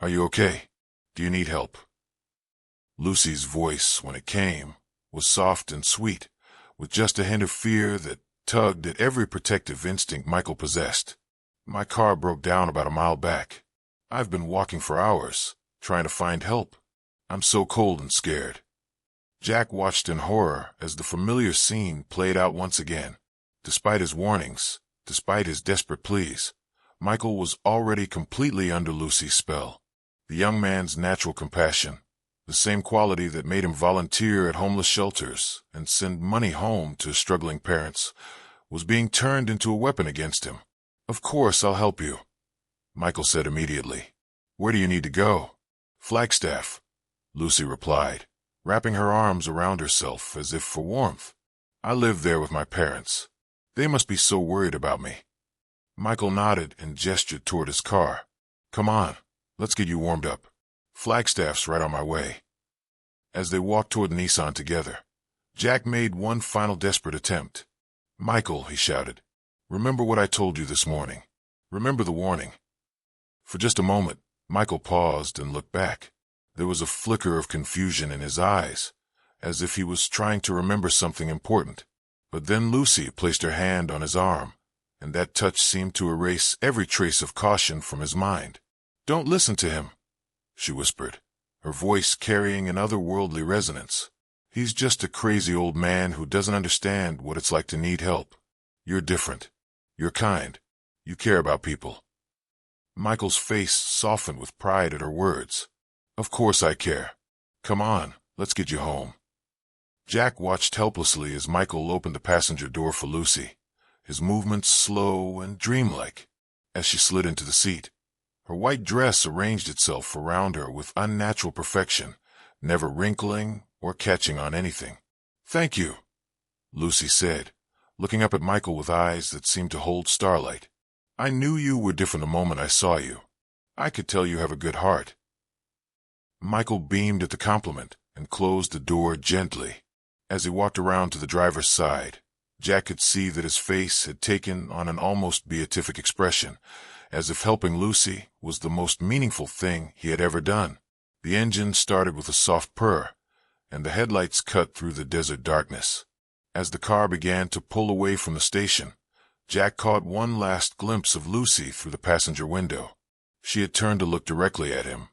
"Are you okay? Do you need help?" Lucy's voice, when it came, was soft and sweet, with just a hint of fear that tugged at every protective instinct Michael possessed. "My car broke down about a mile back. I've been walking for hours, trying to find help. I'm so cold and scared." Jack watched in horror as the familiar scene played out once again. Despite his warnings, despite his desperate pleas, Michael was already completely under Lucy's spell. The young man's natural compassion, the same quality that made him volunteer at homeless shelters and send money home to struggling parents, was being turned into a weapon against him. "Of course I'll help you," Michael said immediately. "Where do you need to go?" "Flagstaff," Lucy replied, wrapping her arms around herself as if for warmth. "I live there with my parents. They must be so worried about me." Michael nodded and gestured toward his car. "Come on, let's get you warmed up. Flagstaff's right on my way." As they walked toward the Nissan together, Jack made one final desperate attempt. "Michael," he shouted, "remember what I told you this morning. Remember the warning." For just a moment, Michael paused and looked back. There was a flicker of confusion in his eyes, as if he was trying to remember something important. But then Lucy placed her hand on his arm, and that touch seemed to erase every trace of caution from his mind. "Don't listen to him," she whispered, her voice carrying an otherworldly resonance. "He's just a crazy old man who doesn't understand what it's like to need help. You're different. You're kind. You care about people." Michael's face softened with pride at her words. "Of course I care. Come on, let's get you home." Jack watched helplessly as Michael opened the passenger door for Lucy, his movements slow and dreamlike. As she slid into the seat, her white dress arranged itself around her with unnatural perfection, never wrinkling or catching on anything. "Thank you," Lucy said, looking up at Michael with eyes that seemed to hold starlight. "I knew you were different the moment I saw you. I could tell you have a good heart." Michael beamed at the compliment and closed the door gently. As he walked around to the driver's side, Jack could see that his face had taken on an almost beatific expression, as if helping Lucy was the most meaningful thing he had ever done. The engine started with a soft purr, and the headlights cut through the desert darkness. As the car began to pull away from the station, Jack caught one last glimpse of Lucy through the passenger window. She had turned to look directly at him,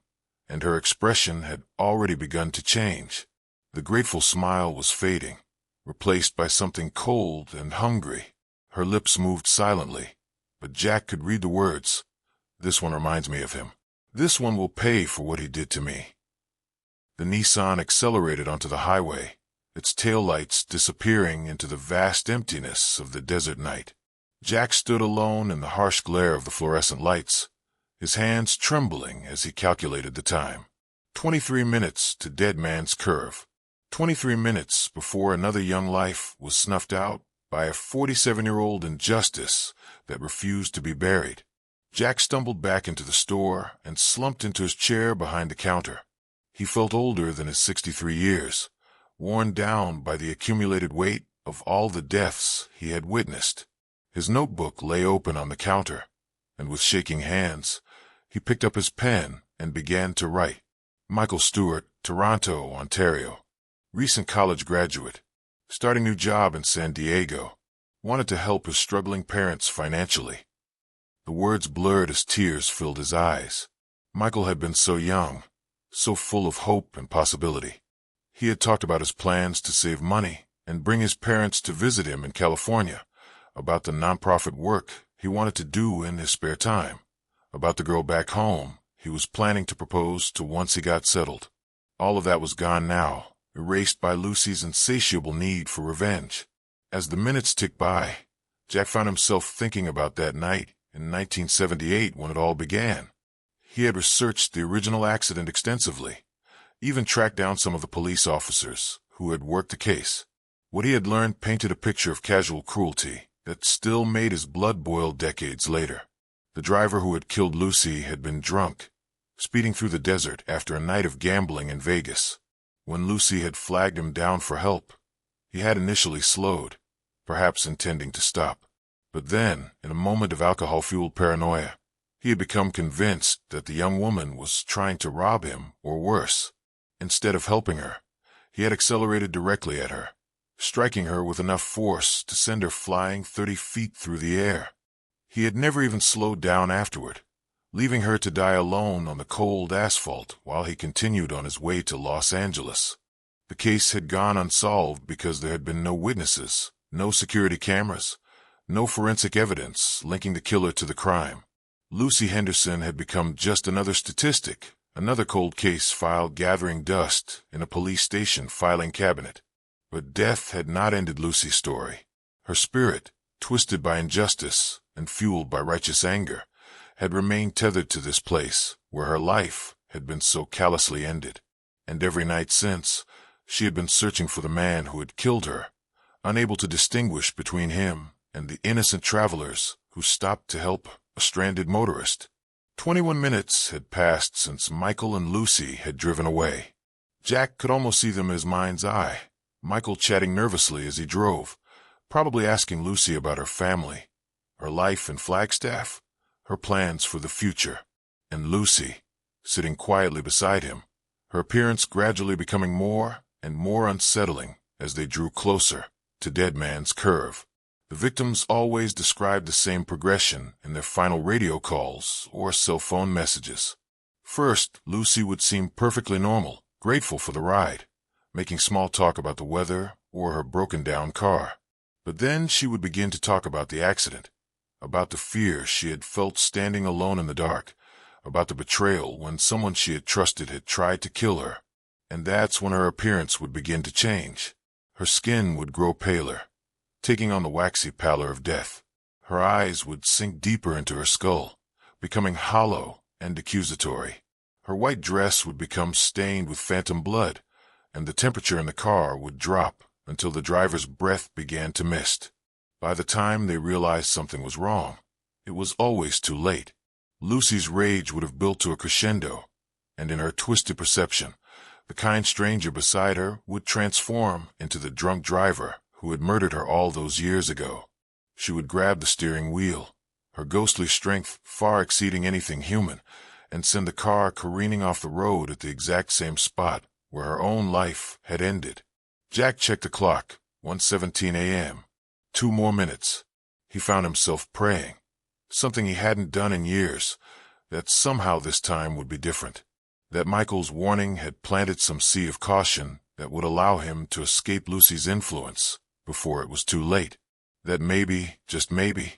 and her expression had already begun to change. The grateful smile was fading, replaced by something cold and hungry. Her lips moved silently, but Jack could read the words. "This one reminds me of him. This one will pay for what he did to me." The Nissan accelerated onto the highway, its taillights disappearing into the vast emptiness of the desert night. Jack stood alone in the harsh glare of the fluorescent lights, his hands trembling as he calculated the time. 23 minutes to Dead Man's Curve. 23 minutes before another young life was snuffed out by a 47-year-old injustice that refused to be buried. Jack stumbled back into the store and slumped into his chair behind the counter. He felt older than his 63 years, worn down by the accumulated weight of all the deaths he had witnessed. His notebook lay open on the counter, and with shaking hands, he picked up his pen and began to write. Michael Stewart, Toronto, Ontario. Recent college graduate. Starting new job in San Diego. Wanted to help his struggling parents financially. The words blurred as tears filled his eyes. Michael had been so young, so full of hope and possibility. He had talked about his plans to save money and bring his parents to visit him in California, about the nonprofit work he wanted to do in his spare time, about the girl back home he was planning to propose to once he got settled. All of that was gone now, erased by Lucy's insatiable need for revenge. As the minutes ticked by, Jack found himself thinking about that night in 1978 when it all began. He had researched the original accident extensively, even tracked down some of the police officers who had worked the case. What he had learned painted a picture of casual cruelty that still made his blood boil decades later. The driver who had killed Lucy had been drunk, speeding through the desert after a night of gambling in Vegas. When Lucy had flagged him down for help, he had initially slowed, perhaps intending to stop. But then, in a moment of alcohol-fueled paranoia, he had become convinced that the young woman was trying to rob him, or worse. Instead of helping her, he had accelerated directly at her, striking her with enough force to send her flying 30 feet through the air. He had never even slowed down afterward, leaving her to die alone on the cold asphalt while he continued on his way to Los Angeles. The case had gone unsolved because there had been no witnesses, no security cameras, no forensic evidence linking the killer to the crime. Lucy Henderson had become just another statistic, another cold case file gathering dust in a police station filing cabinet. But death had not ended Lucy's story. Her spirit, twisted by injustice and fueled by righteous anger, had remained tethered to this place where her life had been so callously ended. And every night since, she had been searching for the man who had killed her, unable to distinguish between him and the innocent travelers who stopped to help a stranded motorist. 21 minutes had passed since Michael and Lucy had driven away. Jack could almost see them in his mind's eye, Michael chatting nervously as he drove, probably asking Lucy about her family, her life in Flagstaff, her plans for the future, and Lucy, sitting quietly beside him, her appearance gradually becoming more and more unsettling as they drew closer to Dead Man's Curve. The victims always described the same progression in their final radio calls or cell phone messages. First, Lucy would seem perfectly normal, grateful for the ride, making small talk about the weather or her broken-down car. But then she would begin to talk about the accident, about the fear she had felt standing alone in the dark, about the betrayal when someone she had trusted had tried to kill her. And that's when her appearance would begin to change. Her skin would grow paler, taking on the waxy pallor of death. Her eyes would sink deeper into her skull, becoming hollow and accusatory. Her white dress would become stained with phantom blood, and the temperature in the car would drop until the driver's breath began to mist. By the time they realized something was wrong, it was always too late. Lucy's rage would have built to a crescendo, and in her twisted perception, the kind stranger beside her would transform into the drunk driver who had murdered her all those years ago. She would grab the steering wheel, her ghostly strength far exceeding anything human, and send the car careening off the road at the exact same spot where her own life had ended. Jack checked the clock, 1:17 a.m. 2 more minutes. He found himself praying, something he hadn't done in years, that somehow this time would be different, that Michael's warning had planted some seed of caution that would allow him to escape Lucy's influence before it was too late, that maybe, just maybe,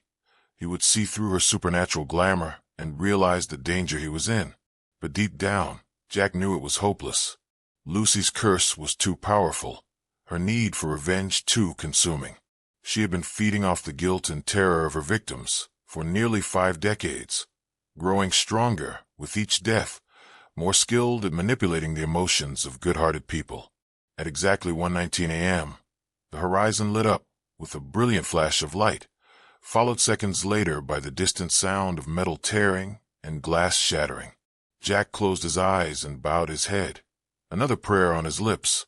he would see through her supernatural glamour and realize the danger he was in. But deep down, Jack knew it was hopeless. Lucy's curse was too powerful, her need for revenge too consuming. She had been feeding off the guilt and terror of her victims for nearly 5 decades, growing stronger with each death, more skilled at manipulating the emotions of good-hearted people. At exactly 1:19 a.m., the horizon lit up with a brilliant flash of light, followed seconds later by the distant sound of metal tearing and glass shattering. Jack closed his eyes and bowed his head, another prayer on his lips,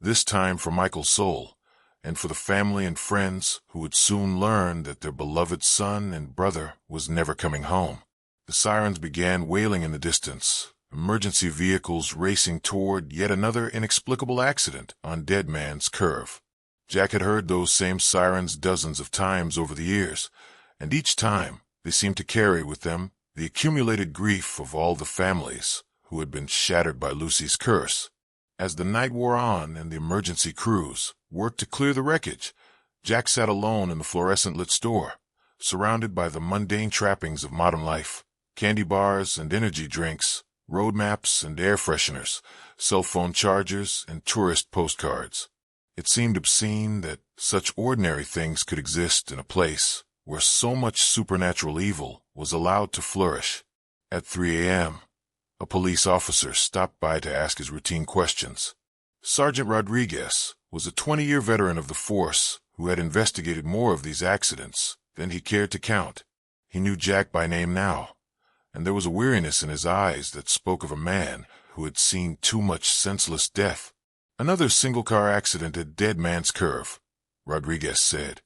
this time for Michael's soul, and for the family and friends who would soon learn that their beloved son and brother was never coming home. The sirens began wailing in the distance, emergency vehicles racing toward yet another inexplicable accident on Dead Man's Curve. Jack had heard those same sirens dozens of times over the years, and each time they seemed to carry with them the accumulated grief of all the families who had been shattered by Lucy's curse. As the night wore on and the emergency crews worked to clear the wreckage, Jack sat alone in the fluorescent-lit store, surrounded by the mundane trappings of modern life, candy bars and energy drinks, road maps and air fresheners, cell phone chargers and tourist postcards. It seemed obscene that such ordinary things could exist in a place where so much supernatural evil was allowed to flourish. At 3 a.m., a police officer stopped by to ask his routine questions. Sergeant Rodriguez was a 20-year veteran of the force who had investigated more of these accidents than he cared to count. He knew Jack by name now, and there was a weariness in his eyes that spoke of a man who had seen too much senseless death. "Another single-car accident at Dead Man's Curve," Rodriguez said,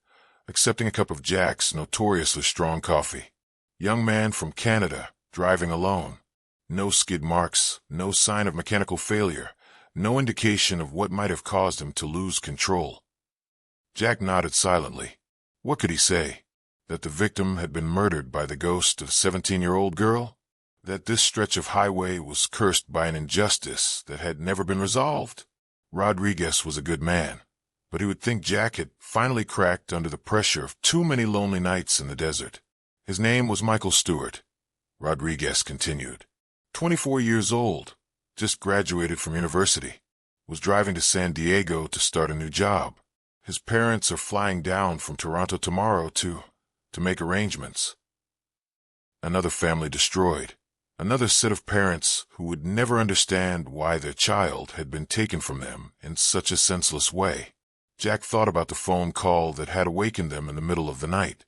accepting a cup of Jack's notoriously strong coffee. "Young man from Canada, driving alone. No skid marks, no sign of mechanical failure, no indication of what might have caused him to lose control." Jack nodded silently. What could he say? That the victim had been murdered by the ghost of a 17-year-old girl? That this stretch of highway was cursed by an injustice that had never been resolved? Rodriguez was a good man, but he would think Jack had finally cracked under the pressure of too many lonely nights in the desert. "His name was Michael Stewart," Rodriguez continued. 24 years old, just graduated from university, was driving to San Diego to start a new job. His parents are flying down from Toronto tomorrow to make arrangements. Another family destroyed. Another set of parents who would never understand why their child had been taken from them in such a senseless way. Jack thought about the phone call that had awakened them in the middle of the night,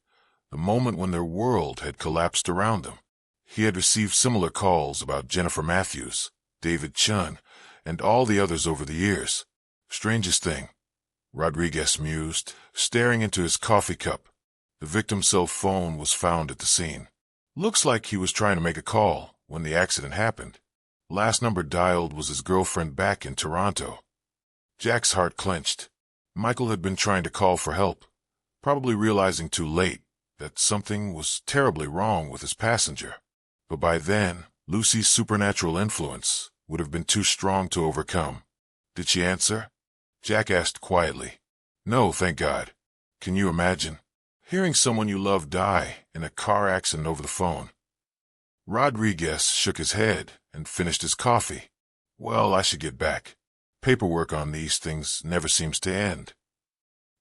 the moment when their world had collapsed around them. He had received similar calls about Jennifer Matthews, David Chun, and all the others over the years. Strangest thing, Rodriguez mused, staring into his coffee cup. The victim's cell phone was found at the scene. Looks like he was trying to make a call when the accident happened. Last number dialed was his girlfriend back in Toronto. Jack's heart clenched. Michael had been trying to call for help, probably realizing too late that something was terribly wrong with his passenger. But by then, Lucy's supernatural influence would have been too strong to overcome. "Did she answer?" Jack asked quietly. "No, thank God. Can you imagine hearing someone you love die in a car accident over the phone?" Rodriguez shook his head and finished his coffee. "Well, I should get back. Paperwork on these things never seems to end."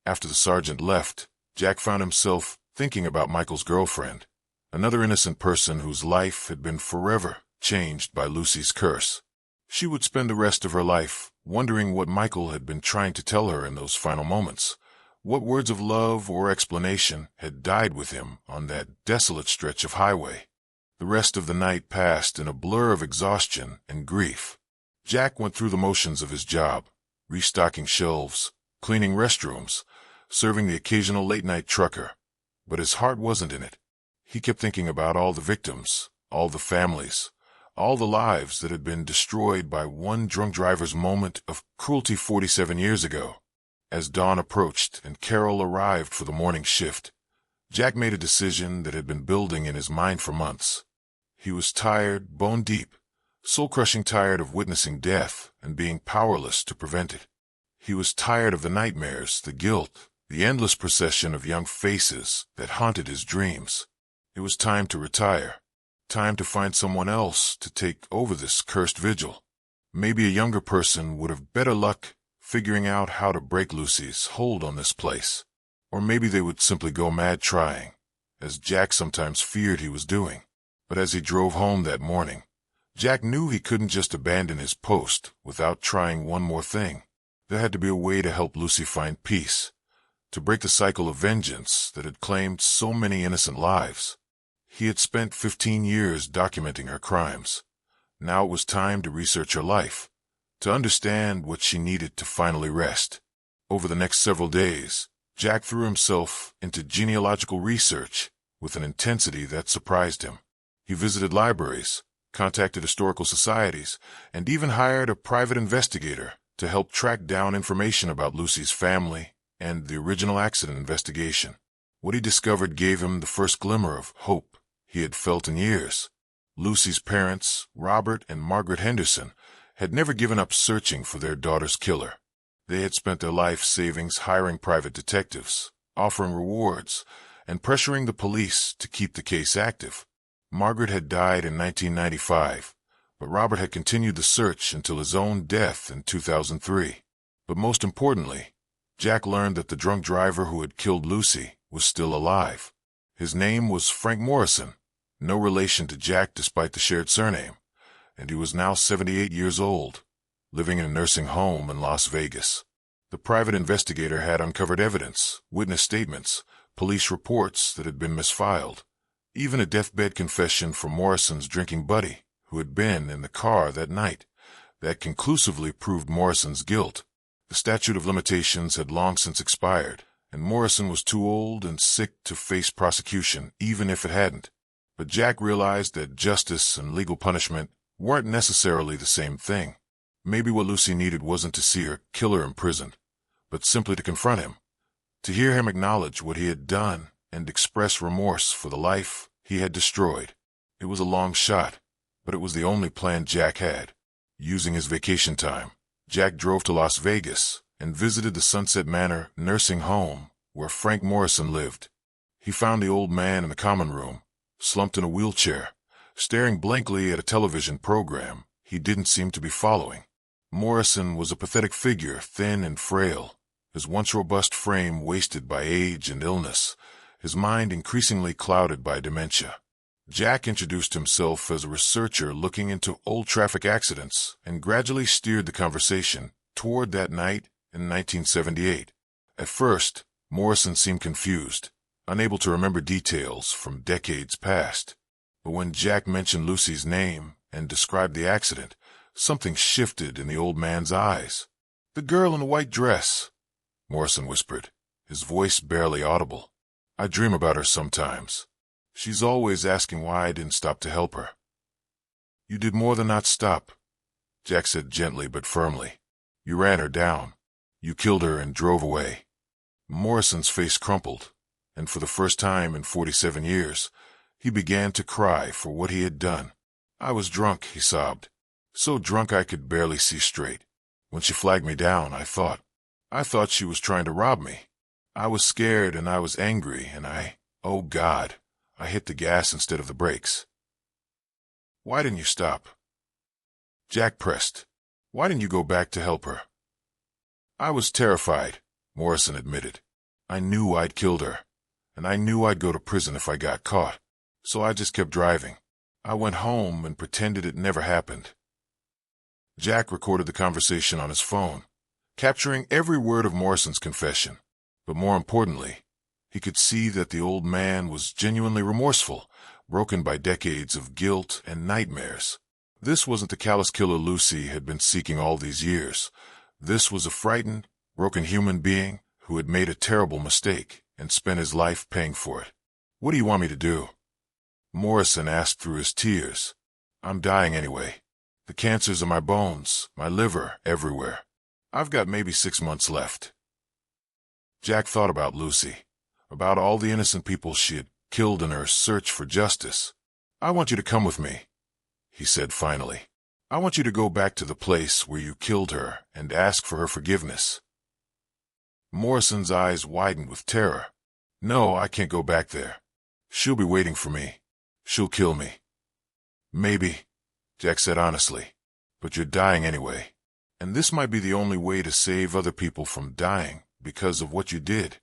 After the sergeant left, Jack found himself thinking about Michael's girlfriend, another innocent person whose life had been forever changed by Lucy's curse. She would spend the rest of her life wondering what Michael had been trying to tell her in those final moments. What words of love or explanation had died with him on that desolate stretch of highway? The rest of the night passed in a blur of exhaustion and grief. Jack went through the motions of his job, restocking shelves, cleaning restrooms, serving the occasional late-night trucker. But his heart wasn't in it. He kept thinking about all the victims, all the families, all the lives that had been destroyed by one drunk driver's moment of cruelty 47 years ago. As dawn approached and Carol arrived for the morning shift, Jack made a decision that had been building in his mind for months. He was tired, bone deep, soul-crushing tired of witnessing death and being powerless to prevent it. He was tired of the nightmares, the guilt, the endless procession of young faces that haunted his dreams. It was time to retire, time to find someone else to take over this cursed vigil. Maybe a younger person would have better luck figuring out how to break Lucy's hold on this place. Or maybe they would simply go mad trying, as Jack sometimes feared he was doing. But as he drove home that morning, Jack knew he couldn't just abandon his post without trying one more thing. There had to be a way to help Lucy find peace, to break the cycle of vengeance that had claimed so many innocent lives. He had spent 15 years documenting her crimes. Now it was time to research her life, to understand what she needed to finally rest. Over the next several days, Jack threw himself into genealogical research with an intensity that surprised him. He visited libraries, contacted historical societies, and even hired a private investigator to help track down information about Lucy's family and the original accident investigation. What he discovered gave him the first glimmer of hope he had felt in years. Lucy's parents, Robert and Margaret Henderson, had never given up searching for their daughter's killer. They had spent their life savings hiring private detectives, offering rewards, and pressuring the police to keep the case active. Margaret had died in 1995, but Robert had continued the search until his own death in 2003. But most importantly, Jack learned that the drunk driver who had killed Lucy was still alive. His name was Frank Morrison, no relation to Jack despite the shared surname, and he was now 78 years old, living in a nursing home in Las Vegas. The private investigator had uncovered evidence, witness statements, police reports that had been misfiled, Even a deathbed confession from Morrison's drinking buddy, who had been in the car that night, that conclusively proved Morrison's guilt. The statute of limitations had long since expired, and Morrison was too old and sick to face prosecution, even if it hadn't. But Jack realized that justice and legal punishment weren't necessarily the same thing. Maybe what Lucy needed wasn't to see her killer imprisoned, but simply to confront him, to hear him acknowledge what he had done and express remorse for the life he had destroyed. It was a long shot, but it was the only plan Jack had. Using his vacation time, Jack drove to Las Vegas and visited the Sunset Manor nursing home where Frank Morrison lived. He found the old man in the common room, slumped in a wheelchair, staring blankly at a television program he didn't seem to be following. Morrison was a pathetic figure, thin and frail, his once robust frame wasted by age and illness, his mind increasingly clouded by dementia. Jack introduced himself as a researcher looking into old traffic accidents and gradually steered the conversation toward that night in 1978. At first, Morrison seemed confused, unable to remember details from decades past. But when Jack mentioned Lucy's name and described the accident, something shifted in the old man's eyes. "The girl in the white dress," Morrison whispered, his voice barely audible. "I dream about her sometimes. She's always asking why I didn't stop to help her." "You did more than not stop," Jack said gently but firmly. "You ran her down. You killed her and drove away." Morrison's face crumpled, and for the first time in 47 years, he began to cry for what he had done. "I was drunk," he sobbed. "So drunk I could barely see straight. When she flagged me down, I thought she was trying to rob me. I was scared and I was angry and oh God, I hit the gas instead of the brakes." "Why didn't you stop?" Jack pressed. "Why didn't you go back to help her?" "I was terrified," Morrison admitted. "I knew I'd killed her, and I knew I'd go to prison if I got caught. So I just kept driving. I went home and pretended it never happened." Jack recorded the conversation on his phone, capturing every word of Morrison's confession. But more importantly, he could see that the old man was genuinely remorseful, broken by decades of guilt and nightmares. This wasn't the callous killer Lucy had been seeking all these years. This was a frightened, broken human being who had made a terrible mistake and spent his life paying for it. "What do you want me to do?" Morrison asked through his tears. "I'm dying anyway. The cancers in my bones, my liver, everywhere. I've got maybe 6 months left." Jack thought about Lucy, about all the innocent people she had killed in her search for justice. "I want you to come with me," he said finally. "I want you to go back to the place where you killed her and ask for her forgiveness." Morrison's eyes widened with terror. "No, I can't go back there. She'll be waiting for me. She'll kill me." "Maybe," Jack said honestly, "but you're dying anyway. And this might be the only way to save other people from dying because of what you did."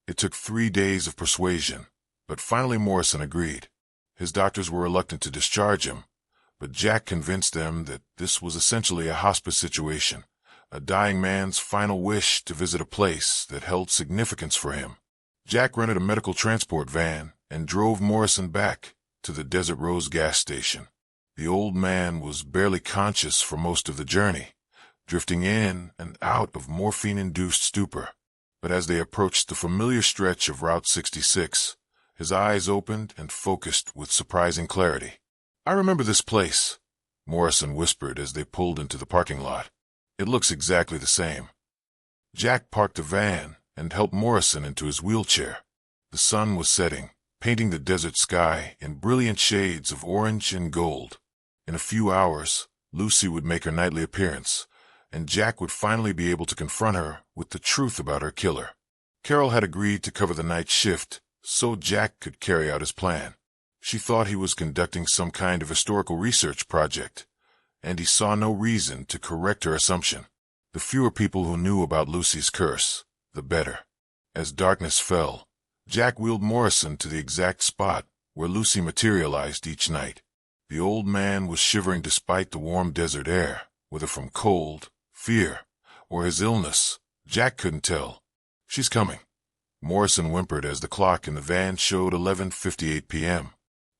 It took 3 days of persuasion, but finally Morrison agreed. His doctors were reluctant to discharge him, but Jack convinced them that this was essentially a hospice situation, a dying man's final wish to visit a place that held significance for him. Jack rented a medical transport van and drove Morrison back to the Desert Rose gas station. The old man was barely conscious for most of the journey, drifting in and out of morphine-induced stupor. But as they approached the familiar stretch of Route 66, his eyes opened and focused with surprising clarity. "I remember this place," Morrison whispered as they pulled into the parking lot. "It looks exactly the same." Jack parked the van and helped Morrison into his wheelchair. The sun was setting, painting the desert sky in brilliant shades of orange and gold. In a few hours, Lucy would make her nightly appearance, and Jack would finally be able to confront her with the truth about her killer. Carol had agreed to cover the night shift so Jack could carry out his plan. She thought he was conducting some kind of historical research project, and he saw no reason to correct her assumption. The fewer people who knew about Lucy's curse, the better. As darkness fell, Jack wheeled Morrison to the exact spot where Lucy materialized each night. The old man was shivering despite the warm desert air, whether from cold, fear, or his illness. Jack couldn't tell. "She's coming," Morrison whimpered as the clock in the van showed 11:58 p.m.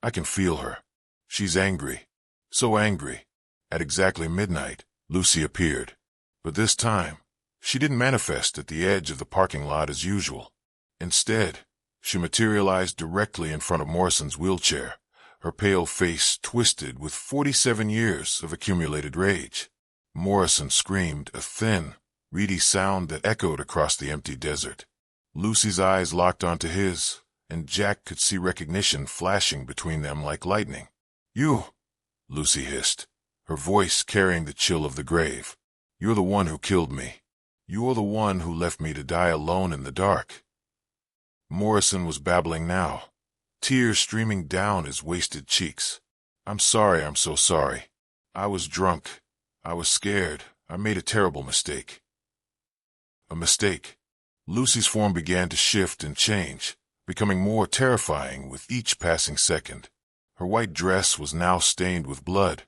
I can feel her. She's angry. So angry. At exactly midnight, Lucy appeared. But this time, she didn't manifest at the edge of the parking lot as usual. Instead, she materialized directly in front of Morrison's wheelchair, her pale face twisted with 47 years of accumulated rage. Morrison screamed, a thin, reedy sound that echoed across the empty desert. Lucy's eyes locked onto his, and Jack could see recognition flashing between them like lightning. You, Lucy hissed, her voice carrying the chill of the grave. You're the one who killed me. You're the one who left me to die alone in the dark. Morrison was babbling now, tears streaming down his wasted cheeks. I'm sorry, I'm so sorry. I was drunk. I was scared. I made a terrible mistake. A mistake. Lucy's form began to shift and change, becoming more terrifying with each passing second. Her white dress was now stained with blood,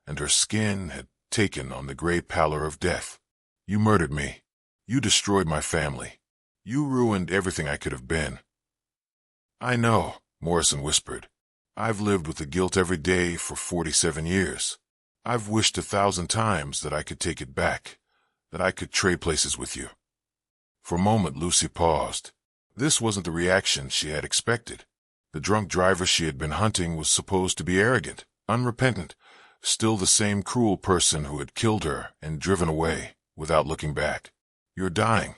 and her skin had taken on the gray pallor of death. You murdered me. You destroyed my family. You ruined everything I could have been. I know, Morrison whispered. I've lived with the guilt every day for 47 years. I've wished 1,000 times that I could take it back, that I could trade places with you. For a moment, Lucy paused. This wasn't the reaction she had expected. The drunk driver she had been hunting was supposed to be arrogant, unrepentant, still the same cruel person who had killed her and driven away without looking back. You're dying,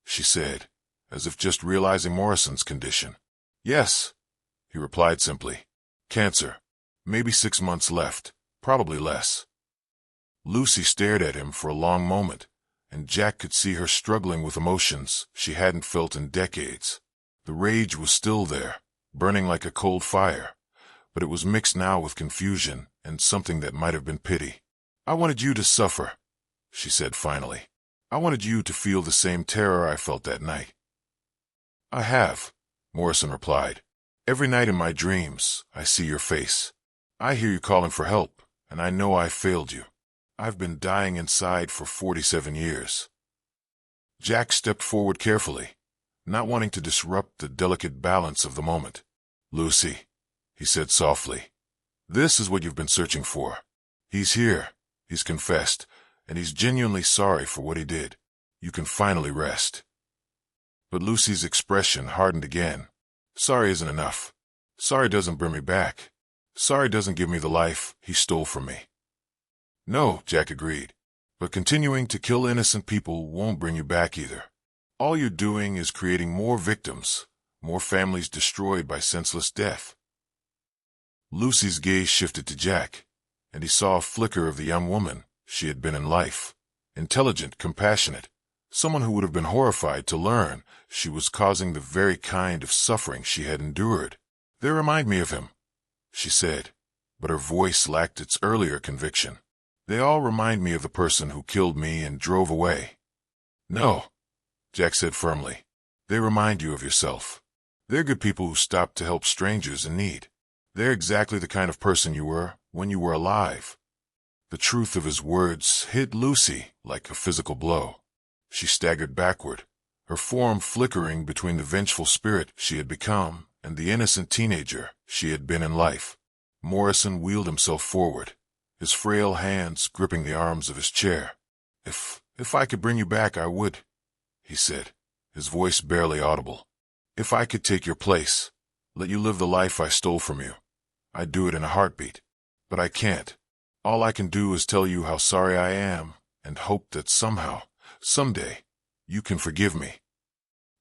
she said, as if just realizing Morrison's condition. Yes, he replied simply. Cancer. Maybe 6 months left, probably less. Lucy stared at him for a long moment, and Jack could see her struggling with emotions she hadn't felt in decades. The rage was still there, burning like a cold fire, but it was mixed now with confusion and something that might have been pity. I wanted you to suffer, she said finally. I wanted you to feel the same terror I felt that night. I have, Morrison replied. Every night in my dreams, I see your face. I hear you calling for help, and I know I failed you. I've been dying inside for 47 years. Jack stepped forward carefully, not wanting to disrupt the delicate balance of the moment. Lucy, he said softly, this is what you've been searching for. He's here, he's confessed, and he's genuinely sorry for what he did. You can finally rest. But Lucy's expression hardened again. Sorry isn't enough. Sorry doesn't bring me back. Sorry doesn't give me the life he stole from me. No, Jack agreed, but continuing to kill innocent people won't bring you back either. All you're doing is creating more victims, more families destroyed by senseless death. Lucy's gaze shifted to Jack, and he saw a flicker of the young woman she had been in life. Intelligent, compassionate, someone who would have been horrified to learn she was causing the very kind of suffering she had endured. They remind me of him, she said, but her voice lacked its earlier conviction. They all remind me of the person who killed me and drove away. No, Jack said firmly. They remind you of yourself. They're good people who stopped to help strangers in need. They're exactly the kind of person you were when you were alive. The truth of his words hit Lucy like a physical blow. She staggered backward, her form flickering between the vengeful spirit she had become and the innocent teenager she had been in life. Morrison wheeled himself forward, his frail hands gripping the arms of his chair. If I could bring you back, I would, he said, his voice barely audible. If I could take your place, let you live the life I stole from you, I'd do it in a heartbeat. But I can't. All I can do is tell you how sorry I am and hope that somehow, someday, you can forgive me.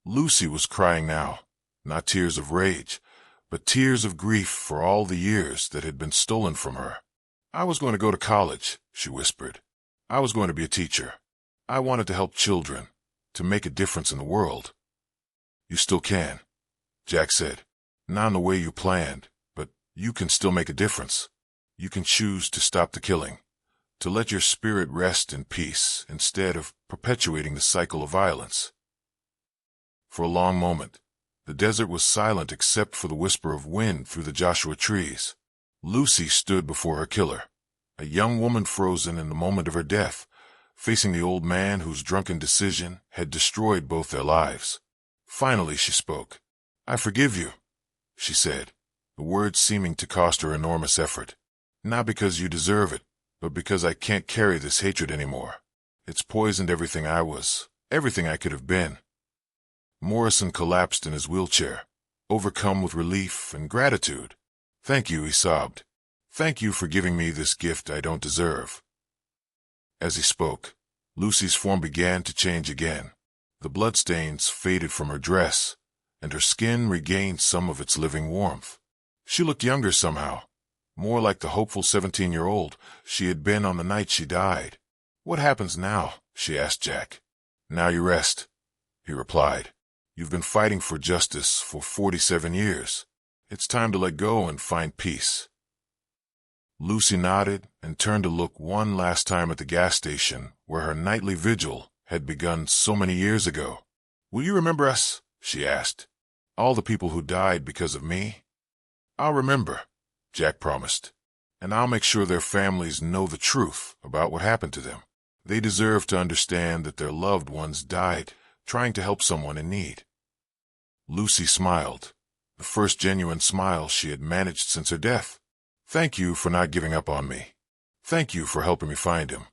Lucy was crying now, not tears of rage, but tears of grief for all the years that had been stolen from her. I was going to go to college, she whispered. I was going to be a teacher. I wanted to help children, to make a difference in the world. You still can, Jack said. Not in the way you planned, but you can still make a difference. You can choose to stop the killing, to let your spirit rest in peace instead of perpetuating the cycle of violence. For a long moment, the desert was silent except for the whisper of wind through the Joshua trees. Lucy stood before her killer, a young woman frozen in the moment of her death, facing the old man whose drunken decision had destroyed both their lives. Finally she spoke. "I forgive you," she said, the words seeming to cost her enormous effort. "Not because you deserve it, but because I can't carry this hatred anymore. It's poisoned everything I was, everything I could have been." Morrison collapsed in his wheelchair, overcome with relief and gratitude. "Thank you," he sobbed. "Thank you for giving me this gift I don't deserve." As he spoke, Lucy's form began to change again. The bloodstains faded from her dress, and her skin regained some of its living warmth. She looked younger somehow, more like the hopeful 17-year-old she had been on the night she died. "What happens now?" she asked Jack. "Now you rest," he replied. "You've been fighting for justice for 47 years. It's time to let go and find peace." Lucy nodded and turned to look one last time at the gas station where her nightly vigil had begun so many years ago. "Will you remember us?" she asked. "All the people who died because of me?" "I'll remember," Jack promised. "And I'll make sure their families know the truth about what happened to them. They deserve to understand that their loved ones died trying to help someone in need." Lucy smiled, the first genuine smile she had managed since her death. "Thank you for not giving up on me. Thank you for helping me find him."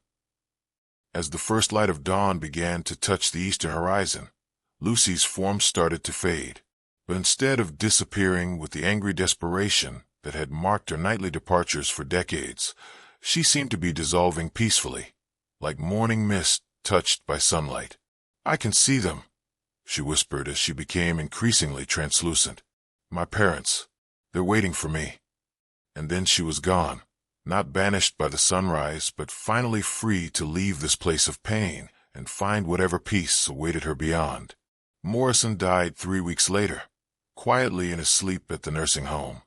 As the first light of dawn began to touch the eastern horizon, Lucy's form started to fade. But instead of disappearing with the angry desperation that had marked her nightly departures for decades, she seemed to be dissolving peacefully, like morning mist touched by sunlight. "I can see them," she whispered as she became increasingly translucent. "My parents, they're waiting for me." And then she was gone, not banished by the sunrise, but finally free to leave this place of pain and find whatever peace awaited her beyond. Morrison died 3 weeks later, quietly in his sleep at the nursing home.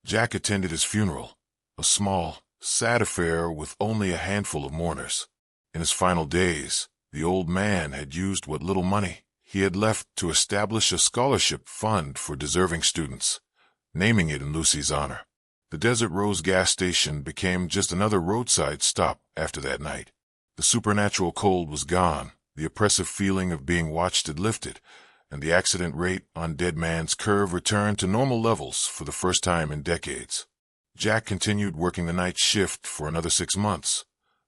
Jack attended his funeral, a small, sad affair with only a handful of mourners. In his final days, the old man had used what little money he had left to establish a scholarship fund for deserving students, naming it in Lucy's honor. The Desert Rose gas station became just another roadside stop after that night. The supernatural cold was gone, the oppressive feeling of being watched had lifted, and the accident rate on Dead Man's Curve returned to normal levels for the first time in decades. Jack continued working the night shift for another 6 months,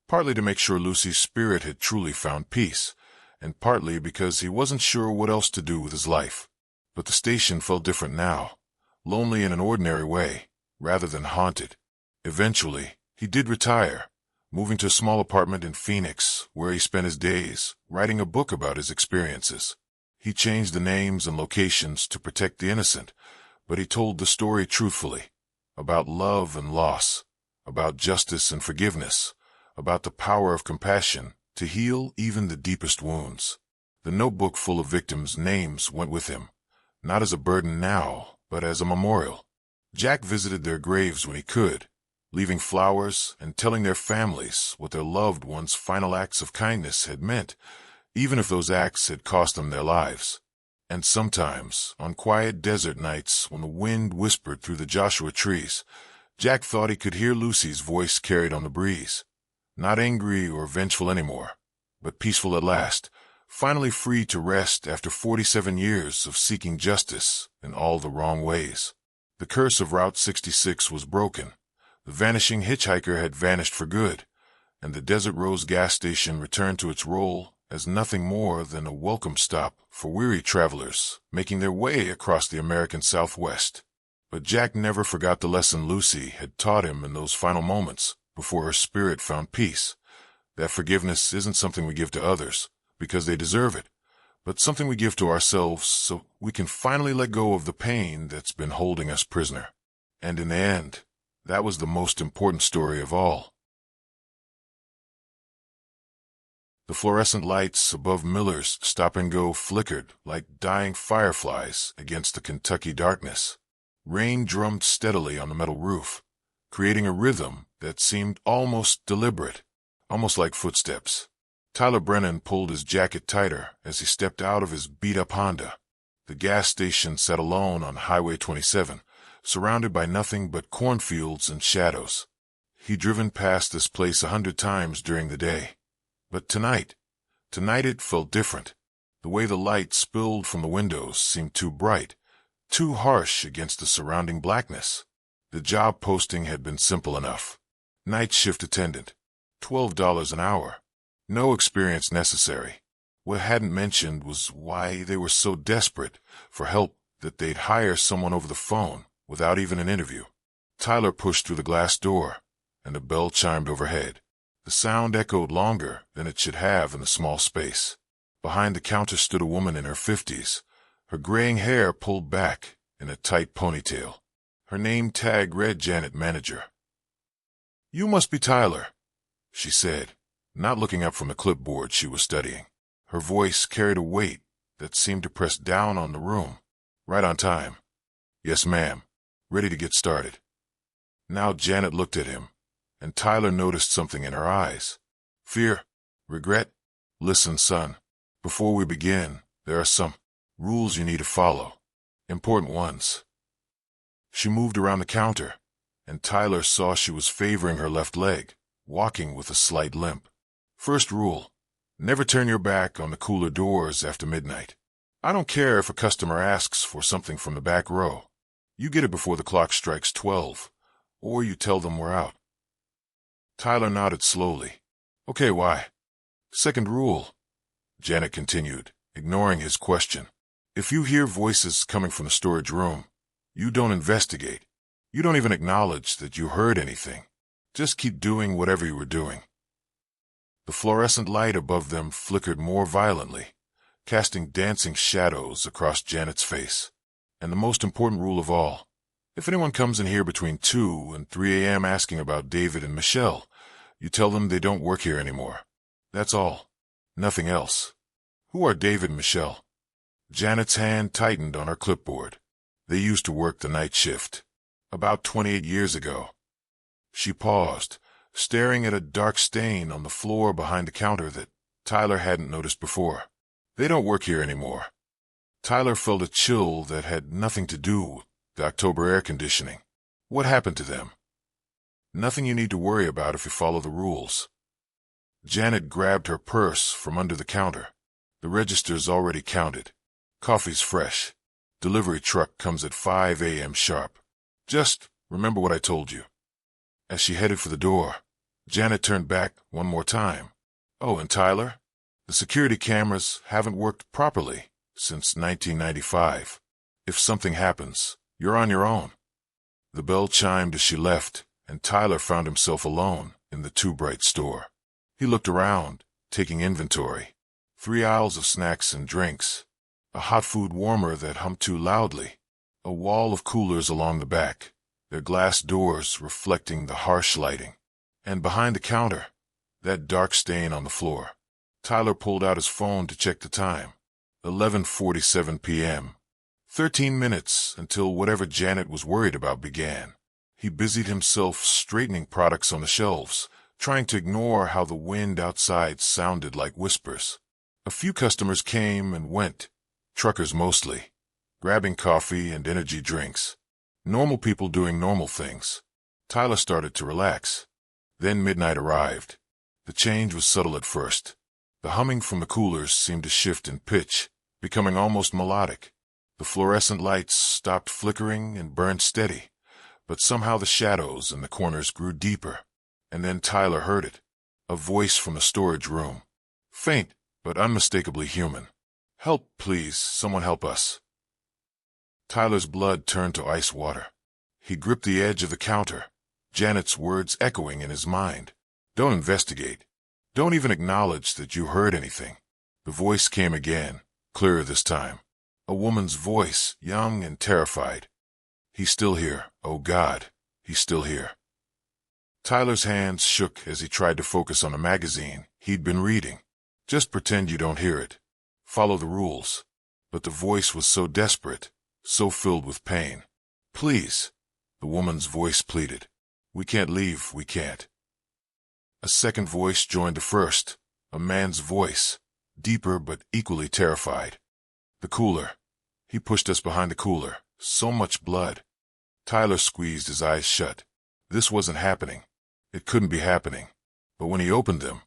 partly to make sure Lucy's spirit had truly found peace, and partly because he wasn't sure what else to do with his life. But the station felt different now, lonely in an ordinary way, rather than haunted. Eventually, he did retire, moving to a small apartment in Phoenix, where he spent his days writing a book about his experiences. He changed the names and locations to protect the innocent, but he told the story truthfully, about love and loss, about justice and forgiveness, about the power of compassion to heal even the deepest wounds. The notebook full of victims' names went with him, not as a burden now, but as a memorial. Jack visited their graves when he could, leaving flowers and telling their families what their loved ones' final acts of kindness had meant, even if those acts had cost them their lives. And sometimes, on quiet desert nights when the wind whispered through the Joshua trees, Jack thought he could hear Lucy's voice carried on the breeze. Not angry or vengeful anymore, but peaceful at last, finally free to rest after 47 years of seeking justice in all the wrong ways. The curse of Route 66 was broken. The vanishing hitchhiker had vanished for good, and the Desert Rose gas station returned to its role as nothing more than a welcome stop for weary travelers making their way across the American Southwest. But Jack never forgot the lesson Lucy had taught him in those final moments before her spirit found peace. That forgiveness isn't something we give to others because they deserve it, but something we give to ourselves so we can finally let go of the pain that's been holding us prisoner. And in the end, that was the most important story of all. The fluorescent lights above Miller's Stop and Go flickered like dying fireflies against the Kentucky darkness. Rain drummed steadily on the metal roof, creating a rhythm that seemed almost deliberate, almost like footsteps. Tyler Brennan pulled his jacket tighter as he stepped out of his beat-up Honda. The gas station sat alone on Highway 27, surrounded by nothing but cornfields and shadows. He'd driven past this place 100 times during the day. But tonight it felt different. The way the light spilled from the windows seemed too bright, too harsh against the surrounding blackness. The job posting had been simple enough. Night shift attendant. $12 an hour. No experience necessary. What hadn't mentioned was why they were so desperate for help that they'd hire someone over the phone without even an interview. Tyler pushed through the glass door, and a bell chimed overhead. The sound echoed longer than it should have in the small space. Behind the counter stood a woman in her 50s, her graying hair pulled back in a tight ponytail. Her name tag read Janet Manager. "You must be Tyler," she said, not looking up from the clipboard she was studying. Her voice carried a weight that seemed to press down on the room. "Right on time." "Yes, ma'am. Ready to get started." Now Janet looked at him, and Tyler noticed something in her eyes. Fear? Regret? "Listen, son. Before we begin, there are some rules you need to follow. Important ones." She moved around the counter, and Tyler saw she was favoring her left leg, walking with a slight limp. "First rule, never turn your back on the cooler doors after midnight. I don't care if a customer asks for something from the back row. You get it before the clock strikes 12, or you tell them we're out." Tyler nodded slowly. "Okay, why?" "Second rule," Janet continued, ignoring his question. "If you hear voices coming from the storage room, you don't investigate. You don't even acknowledge that you heard anything. Just keep doing whatever you were doing." The fluorescent light above them flickered more violently, casting dancing shadows across Janet's face. "And the most important rule of all, if anyone comes in here between 2 and 3 a.m. asking about David and Michelle, you tell them they don't work here anymore. That's all. Nothing else." "Who are David and Michelle?" Janet's hand tightened on her clipboard. "They used to work the night shift. About 28 years ago." She paused, staring at a dark stain on the floor behind the counter that Tyler hadn't noticed before. "They don't work here anymore." Tyler felt a chill that had nothing to do with the October air conditioning. "What happened to them?" "Nothing you need to worry about if you follow the rules." Janet grabbed her purse from under the counter. "The register's already counted. Coffee's fresh. Delivery truck comes at 5 a.m. sharp. Just remember what I told you." As she headed for the door, Janet turned back one more time. "Oh, and Tyler, the security cameras haven't worked properly since 1995. If something happens, you're on your own." The bell chimed as she left, and Tyler found himself alone in the Too Bright store. He looked around, taking inventory. 3 aisles of snacks and drinks, a hot food warmer that hummed too loudly, a wall of coolers along the back, their glass doors reflecting the harsh lighting. And behind the counter, that dark stain on the floor. Tyler pulled out his phone to check the time. 11:47 p.m. 13 minutes until whatever Janet was worried about began. He busied himself straightening products on the shelves, trying to ignore how the wind outside sounded like whispers. A few customers came and went, truckers mostly, grabbing coffee and energy drinks. Normal people doing normal things. Tyler started to relax. Then midnight arrived. The change was subtle at first. The humming from the coolers seemed to shift in pitch, becoming almost melodic. The fluorescent lights stopped flickering and burned steady, but somehow the shadows in the corners grew deeper. And then Tyler heard it. A voice from the storage room. Faint, but unmistakably human. "Help, please. Someone help us." Tyler's blood turned to ice water. He gripped the edge of the counter, Janet's words echoing in his mind. "Don't investigate. Don't even acknowledge that you heard anything." The voice came again, clearer this time. A woman's voice, young and terrified. "He's still here. Oh, God, he's still here." Tyler's hands shook as he tried to focus on a magazine he'd been reading. "Just pretend you don't hear it. Follow the rules." But the voice was so desperate, so filled with pain. "Please," the woman's voice pleaded. "We can't leave, we can't." A second voice joined the first, a man's voice, deeper but equally terrified. "The cooler." He pushed us behind the cooler. So much blood. Tyler squeezed his eyes shut. This wasn't happening. It couldn't be happening. But when he opened them,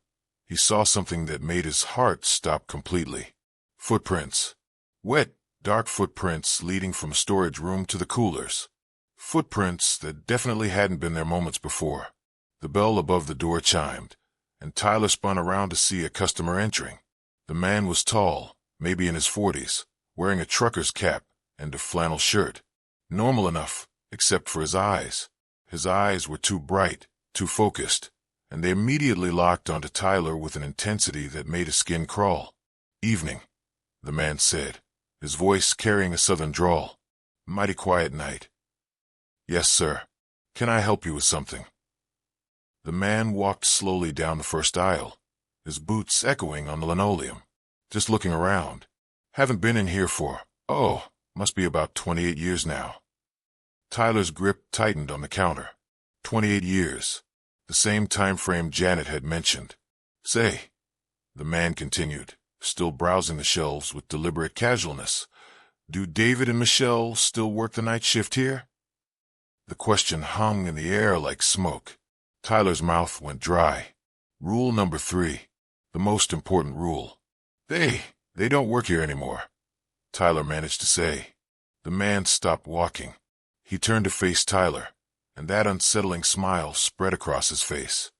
he saw something that made his heart stop completely. Footprints. Wet, dark footprints leading from a storage room to the coolers. Footprints that definitely hadn't been there moments before. The bell above the door chimed, and Tyler spun around to see a customer entering. The man was tall, maybe in his 40s, wearing a trucker's cap and a flannel shirt. Normal enough, except for his eyes. His eyes were too bright, too focused, and they immediately locked onto Tyler with an intensity that made his skin crawl. "Evening," the man said, his voice carrying a southern drawl. "Mighty quiet night." "Yes, sir. Can I help you with something?" The man walked slowly down the first aisle, his boots echoing on the linoleum. "Just looking around. Haven't been in here must be about 28 years now." Tyler's grip tightened on the counter. 28 years. The same time frame Janet had mentioned. "Say," the man continued, still browsing the shelves with deliberate casualness, "do David and Michelle still work the night shift here?" The question hung in the air like smoke. Tyler's mouth went dry. Rule number 3. The most important rule. They don't work here anymore," Tyler managed to say. The man stopped walking. He turned to face Tyler, and that unsettling smile spread across his face.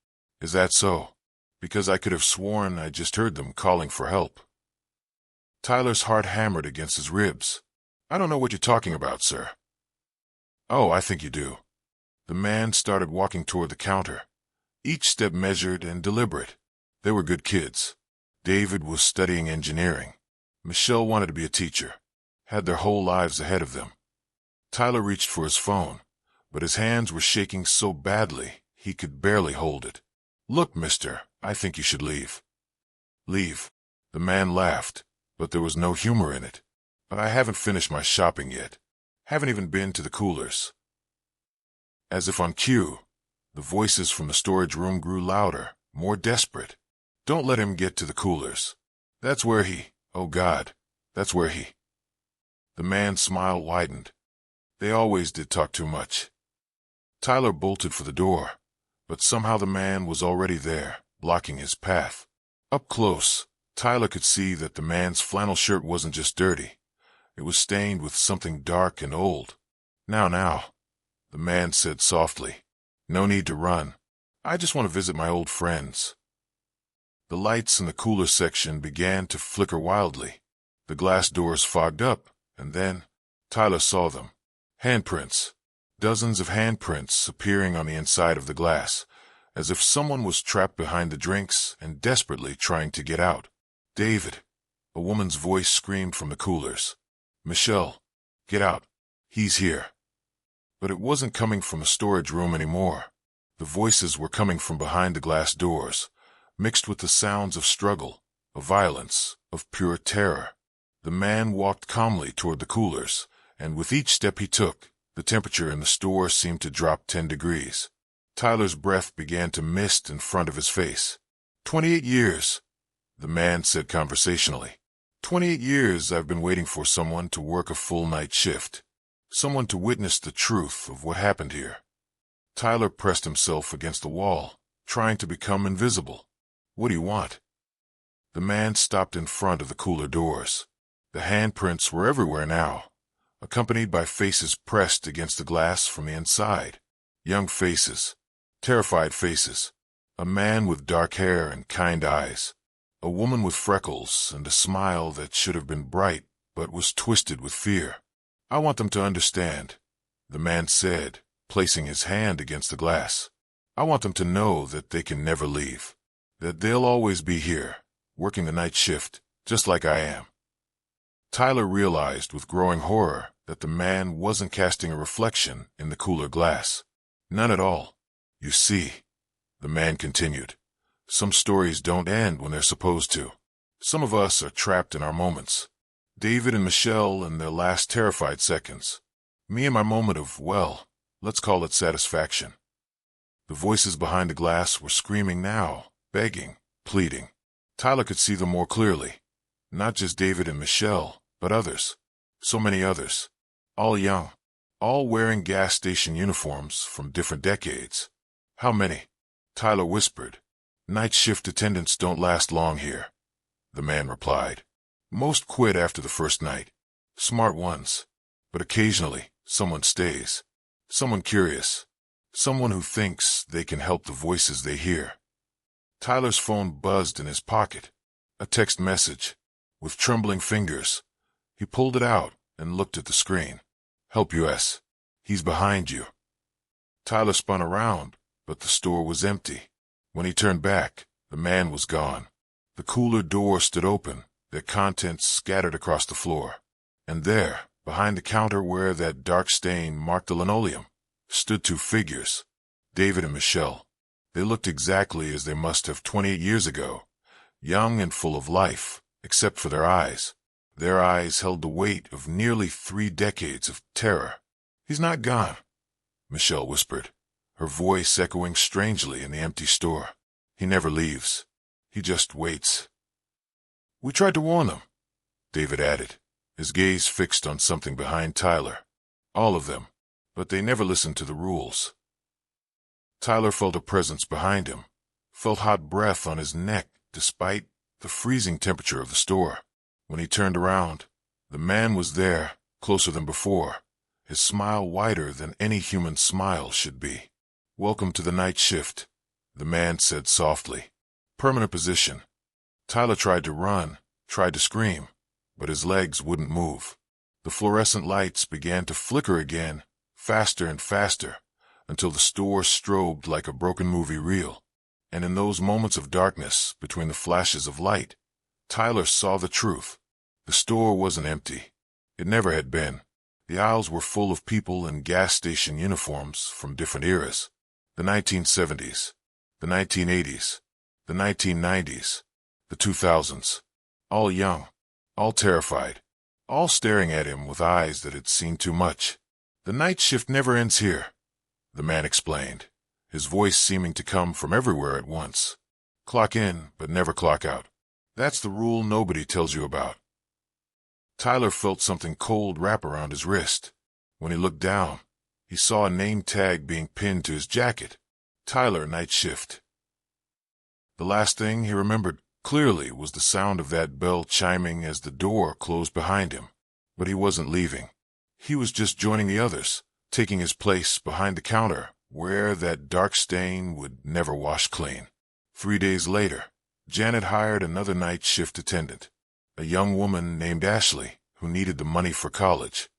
"Is that so? Because I could have sworn I just heard them calling for help." Tyler's heart hammered against his ribs. "I don't know what you're talking about, sir." "Oh, I think you do." The man started walking toward the counter, each step measured and deliberate. They were good kids. David was studying engineering. Michelle wanted to be a teacher, had their whole lives ahead of them. Tyler reached for his phone, but his hands were shaking so badly he could barely hold it. "Look, mister, I think you should leave." "Leave?" The man laughed, but there was no humor in it. "But I haven't finished my shopping yet. Haven't even been to the coolers." As if on cue, the voices from the storage room grew louder, more desperate. "Don't let him get to the coolers. That's where oh God, that's where The man's smile widened. They always did talk too much. Tyler bolted for the door, but somehow the man was already there, blocking his path. Up close, Tyler could see that the man's flannel shirt wasn't just dirty. It was stained with something dark and old. Now, the man said softly. "No need to run. I just want to visit my old friends." The lights in the cooler section began to flicker wildly. The glass doors fogged up, and then Tyler saw them. Handprints. Dozens of handprints appearing on the inside of the glass, as if someone was trapped behind the drinks and desperately trying to get out. "David," a woman's voice screamed from the coolers. "Michelle, get out. He's here." But it wasn't coming from a storage room anymore. The voices were coming from behind the glass doors, mixed with the sounds of struggle, of violence, of pure terror. The man walked calmly toward the coolers, and with each step he took, the temperature in the store seemed to drop 10 degrees. Tyler's breath began to mist in front of his face. 28 years, the man said conversationally. 28 years I've been waiting for someone to work a full night shift. Someone to witness the truth of what happened here. Tyler pressed himself against the wall, trying to become invisible. "What do you want?" The man stopped in front of the cooler doors. The handprints were everywhere now, accompanied by faces pressed against the glass from the inside. Young faces, terrified faces. A man with dark hair and kind eyes. A woman with freckles and a smile that should have been bright but was twisted with fear. "I want them to understand," the man said, placing his hand against the glass. "I want them to know that they can never leave. That they'll always be here, working the night shift, just like I am." Tyler realized with growing horror that the man wasn't casting a reflection in the cooler glass. None at all. "You see," the man continued, "some stories don't end when they're supposed to. Some of us are trapped in our moments. David and Michelle in their last terrified seconds. Me in my moment of, well, let's call it satisfaction." The voices behind the glass were screaming now, begging, pleading. Tyler could see them more clearly. Not just David and Michelle, but others. So many others. All young. All wearing gas station uniforms from different decades. "How many?" Tyler whispered. "Night shift attendants don't last long here," the man replied. Most quit after the first night. Smart ones. But occasionally, someone stays. Someone curious. Someone who thinks they can help the voices they hear. Tyler's phone buzzed in his pocket. A text message. With trembling fingers, he pulled it out and looked at the screen. Help US. He's behind you. Tyler spun around, but the store was empty. When he turned back, the man was gone. The cooler door stood open, their contents scattered across the floor. And there, behind the counter where that dark stain marked the linoleum, stood two figures, David and Michelle. They looked exactly as they must have 28 years ago, young and full of life, except for their eyes. Their eyes held the weight of nearly 3 decades of terror. He's not gone, Michelle whispered, her voice echoing strangely in the empty store. He never leaves. He just waits. We tried to warn them, David added, his gaze fixed on something behind Tyler. All of them, but they never listened to the rules. Tyler felt a presence behind him, felt hot breath on his neck despite the freezing temperature of the store. When he turned around, the man was there, closer than before, his smile wider than any human smile should be. Welcome to the night shift, the man said softly. Permanent position. Tyler tried to run, tried to scream, but his legs wouldn't move. The fluorescent lights began to flicker again, faster and faster, until the store strobed like a broken movie reel. And in those moments of darkness between the flashes of light, Tyler saw the truth. The store wasn't empty. It never had been. The aisles were full of people in gas station uniforms from different eras. The 1970s, the 1980s, the 1990s, the 2000s. All young, all terrified, all staring at him with eyes that had seen too much. The night shift never ends here, the man explained, his voice seeming to come from everywhere at once. Clock in, but never clock out. That's the rule nobody tells you about. Tyler felt something cold wrap around his wrist. When he looked down, he saw a name tag being pinned to his jacket. Tyler, night shift. The last thing he remembered clearly was the sound of that bell chiming as the door closed behind him. But he wasn't leaving. He was just joining the others, taking his place behind the counter where that dark stain would never wash clean. 3 days later, Janet hired another night shift attendant, a young woman named Ashley who needed the money for college.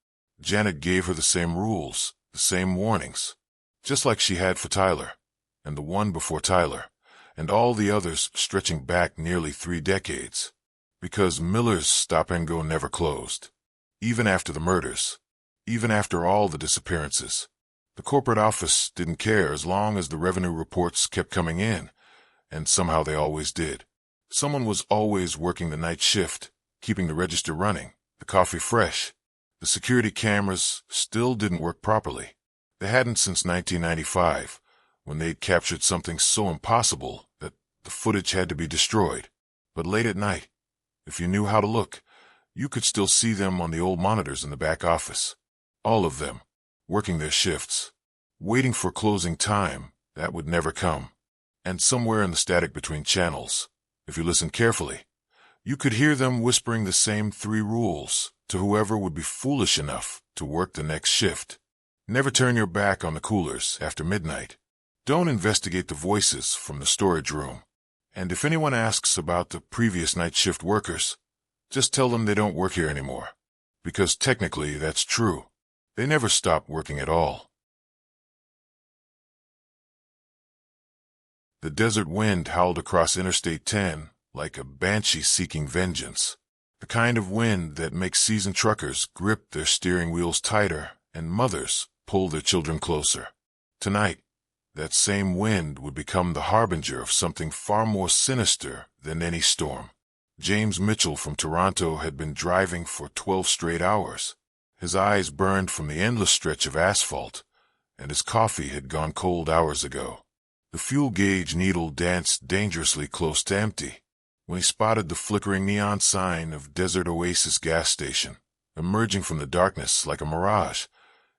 Janet gave her the same rules, the same warnings, just like she had for Tyler, and the one before Tyler, and all the others stretching back nearly 3 decades. Because Miller's stop-and-go never closed. Even after the murders, even after all the disappearances. The corporate office didn't care as long as the revenue reports kept coming in, and somehow they always did. Someone was always working the night shift, keeping the register running, the coffee fresh. The security cameras still didn't work properly. They hadn't since 1995, when they'd captured something so impossible that the footage had to be destroyed. But late at night, if you knew how to look, you could still see them on the old monitors in the back office. All of them, working their shifts, waiting for closing time that would never come. And somewhere in the static between channels, if you listened carefully, you could hear them whispering the same 3 rules to whoever would be foolish enough to work the next shift. Never turn your back on the coolers after midnight. Don't investigate the voices from the storage room. And if anyone asks about the previous night shift workers, just tell them they don't work here anymore. Because technically that's true. They never stopped working at all. The desert wind howled across Interstate 10 like a banshee seeking vengeance. The kind of wind that makes seasoned truckers grip their steering wheels tighter and mothers pull their children closer. Tonight, that same wind would become the harbinger of something far more sinister than any storm. James Mitchell from Toronto had been driving for 12 straight hours. His eyes burned from the endless stretch of asphalt, and his coffee had gone cold hours ago. The fuel gauge needle danced dangerously close to empty when he spotted the flickering neon sign of Desert Oasis gas station. Emerging from the darkness like a mirage,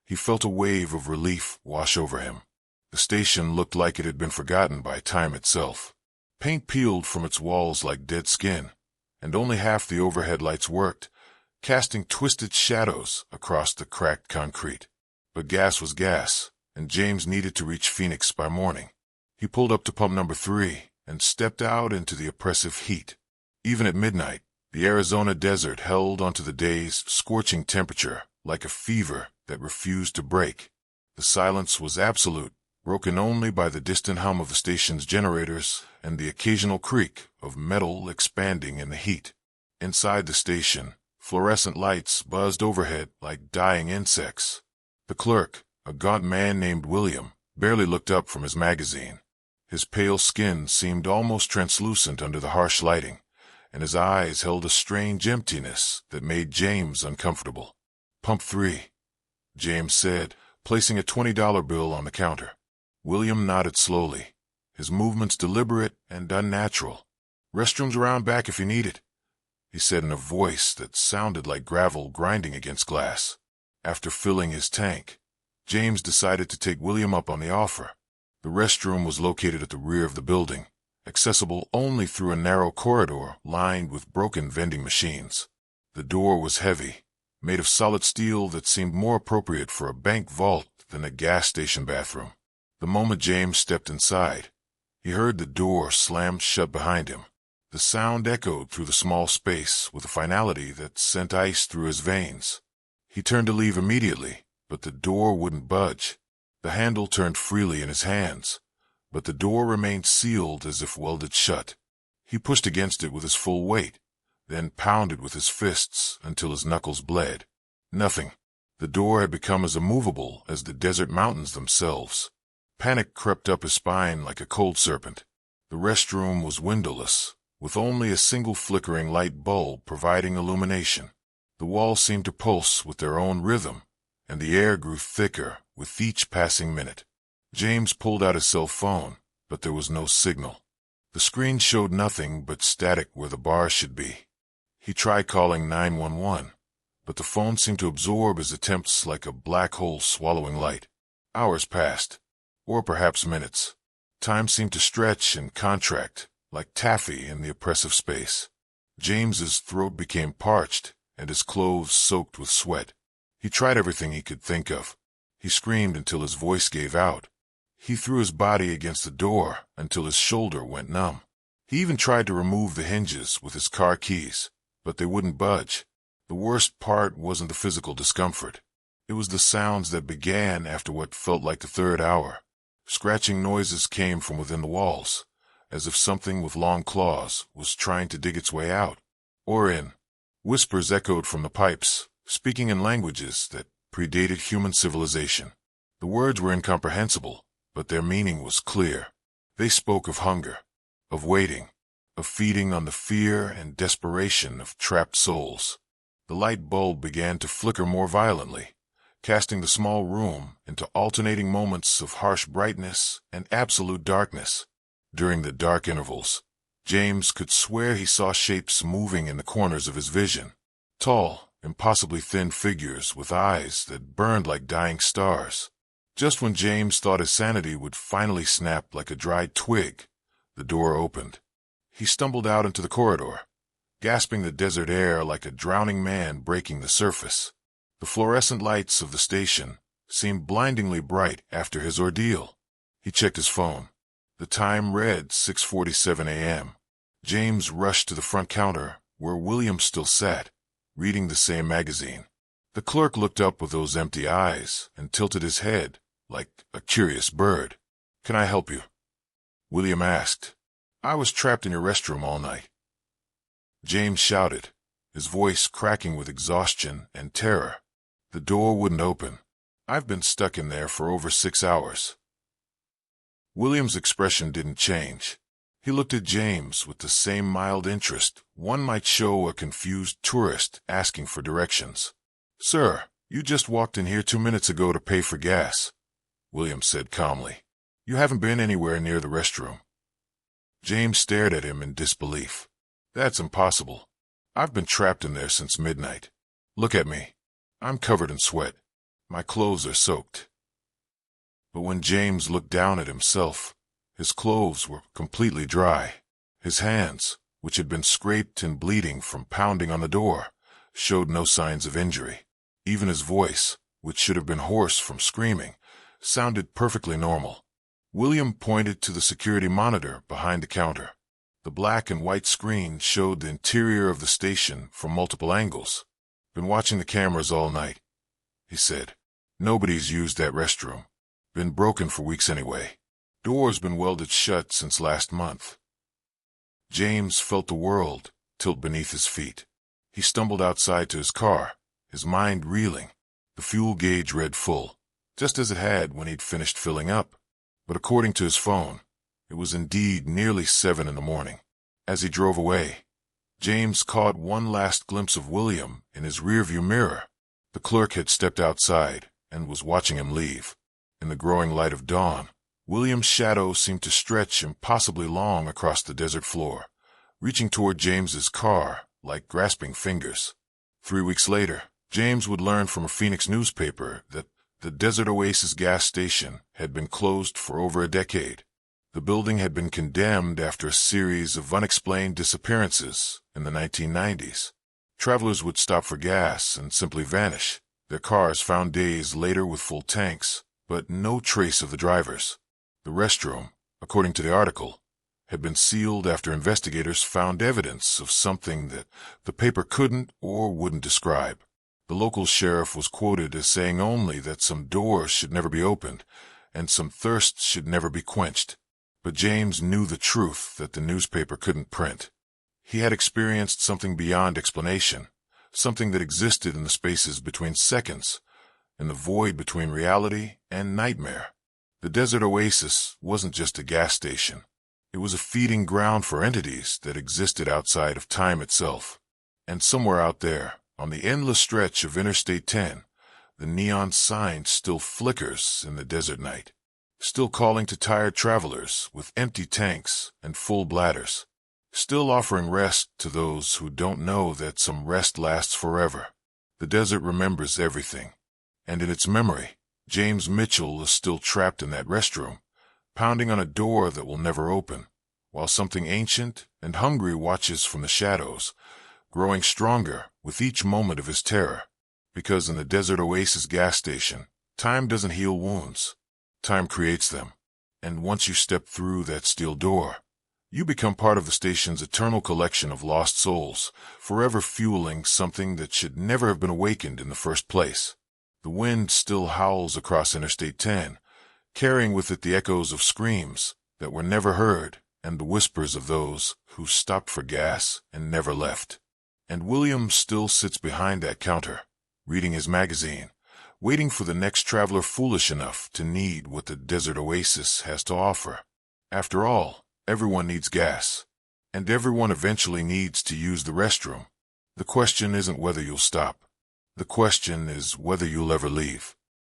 he felt a wave of relief wash over him. The station looked like it had been forgotten by time itself. Paint peeled from its walls like dead skin, and only half the overhead lights worked, casting twisted shadows across the cracked concrete. But gas was gas, and James needed to reach Phoenix by morning. He pulled up to pump number 3 and stepped out into the oppressive heat. Even at midnight, the Arizona desert held onto the day's scorching temperature like a fever that refused to break. The silence was absolute, broken only by the distant hum of the station's generators and the occasional creak of metal expanding in the heat. Inside the station, fluorescent lights buzzed overhead like dying insects. The clerk, a gaunt man named William, barely looked up from his magazine. His pale skin seemed almost translucent under the harsh lighting, and his eyes held a strange emptiness that made James uncomfortable. "Pump 3, James said, placing a $20 bill on the counter. William nodded slowly, his movements deliberate and unnatural. "Restrooms around back if you need it," he said in a voice that sounded like gravel grinding against glass. After filling his tank, James decided to take William up on the offer. The restroom was located at the rear of the building, accessible only through a narrow corridor lined with broken vending machines. The door was heavy, made of solid steel that seemed more appropriate for a bank vault than a gas station bathroom. The moment James stepped inside, he heard the door slam shut behind him. The sound echoed through the small space with a finality that sent ice through his veins. He turned to leave immediately, but the door wouldn't budge. The handle turned freely in his hands, but the door remained sealed as if welded shut. He pushed against it with his full weight, then pounded with his fists until his knuckles bled. Nothing. The door had become as immovable as the desert mountains themselves. Panic crept up his spine like a cold serpent. The restroom was windowless, with only a single flickering light bulb providing illumination. The walls seemed to pulse with their own rhythm, and the air grew thicker with each passing minute. James pulled out his cell phone, but there was no signal. The screen showed nothing but static where the bar should be. He tried calling 911, but the phone seemed to absorb his attempts like a black hole swallowing light. Hours passed, or perhaps minutes. Time seemed to stretch and contract, like taffy in the oppressive space. James's throat became parched, and his clothes soaked with sweat. He tried everything he could think of. He screamed until his voice gave out. He threw his body against the door until his shoulder went numb. He even tried to remove the hinges with his car keys, but they wouldn't budge. The worst part wasn't the physical discomfort. It was the sounds that began after what felt like the third hour. Scratching noises came from within the walls, as if something with long claws was trying to dig its way out, or in. Whispers echoed from the pipes, speaking in languages that predated human civilization. The words were incomprehensible, but their meaning was clear. They spoke of hunger, of waiting, of feeding on the fear and desperation of trapped souls. The light bulb began to flicker more violently, casting the small room into alternating moments of harsh brightness and absolute darkness. During the dark intervals, James could swear he saw shapes moving in the corners of his vision. Tall, impossibly thin figures with eyes that burned like dying stars. Just when James thought his sanity would finally snap like a dried twig, the door opened. He stumbled out into the corridor, gasping the desert air like a drowning man breaking the surface. The fluorescent lights of the station seemed blindingly bright after his ordeal. He checked his phone. The time read 6:47 a.m. James rushed to the front counter, where William still sat, reading the same magazine. The clerk looked up with those empty eyes and tilted his head like a curious bird. "Can I help you?" William asked. "I was trapped in your restroom all night," James shouted, his voice cracking with exhaustion and terror. "The door wouldn't open. I've been stuck in there for over 6 hours." William's expression didn't change. He looked at James with the same mild interest one might show a confused tourist asking for directions. "Sir, you just walked in here 2 minutes ago to pay for gas," William said calmly. "You haven't been anywhere near the restroom." James stared at him in disbelief. "That's impossible. I've been trapped in there since midnight. Look at me. I'm covered in sweat. My clothes are soaked." But when James looked down at himself, his clothes were completely dry. His hands, which had been scraped and bleeding from pounding on the door, showed no signs of injury. Even his voice, which should have been hoarse from screaming, sounded perfectly normal. William pointed to the security monitor behind the counter. The black and white screen showed the interior of the station from multiple angles. "Been watching the cameras all night," he said. "Nobody's used that restroom. Been broken for weeks anyway. Door's been welded shut since last month." James felt the world tilt beneath his feet. He stumbled outside to his car, his mind reeling. The fuel gauge read full, just as it had when he'd finished filling up. But according to his phone, it was indeed nearly 7 in the morning. As he drove away, James caught one last glimpse of William in his rearview mirror. The clerk had stepped outside and was watching him leave. In the growing light of dawn, William's shadow seemed to stretch impossibly long across the desert floor, reaching toward James's car like grasping fingers. 3 weeks later, James would learn from a Phoenix newspaper that the Desert Oasis gas station had been closed for over a decade. The building had been condemned after a series of unexplained disappearances in the 1990s. Travelers would stop for gas and simply vanish, their cars found days later with full tanks, but no trace of the drivers. The restroom, according to the article, had been sealed after investigators found evidence of something that the paper couldn't or wouldn't describe. The local sheriff was quoted as saying only that some doors should never be opened and some thirsts should never be quenched. But James knew the truth that the newspaper couldn't print. He had experienced something beyond explanation, something that existed in the spaces between seconds, in the void between reality and nightmare. The Desert Oasis wasn't just a gas station. It was a feeding ground for entities that existed outside of time itself. And somewhere out there, on the endless stretch of Interstate 10, the neon sign still flickers in the desert night, still calling to tired travelers with empty tanks and full bladders, still offering rest to those who don't know that some rest lasts forever. The desert remembers everything, and in its memory, James Mitchell is still trapped in that restroom, pounding on a door that will never open, while something ancient and hungry watches from the shadows, growing stronger with each moment of his terror. Because in the Desert Oasis gas station, time doesn't heal wounds. Time creates them. And once you step through that steel door, you become part of the station's eternal collection of lost souls, forever fueling something that should never have been awakened in the first place. The wind still howls across Interstate 10, carrying with it the echoes of screams that were never heard and the whispers of those who stopped for gas and never left. And William still sits behind that counter, reading his magazine, waiting for the next traveler foolish enough to need what the Desert Oasis has to offer. After all, everyone needs gas, and everyone eventually needs to use the restroom. The question isn't whether you'll stop. The question is whether you'll ever leave.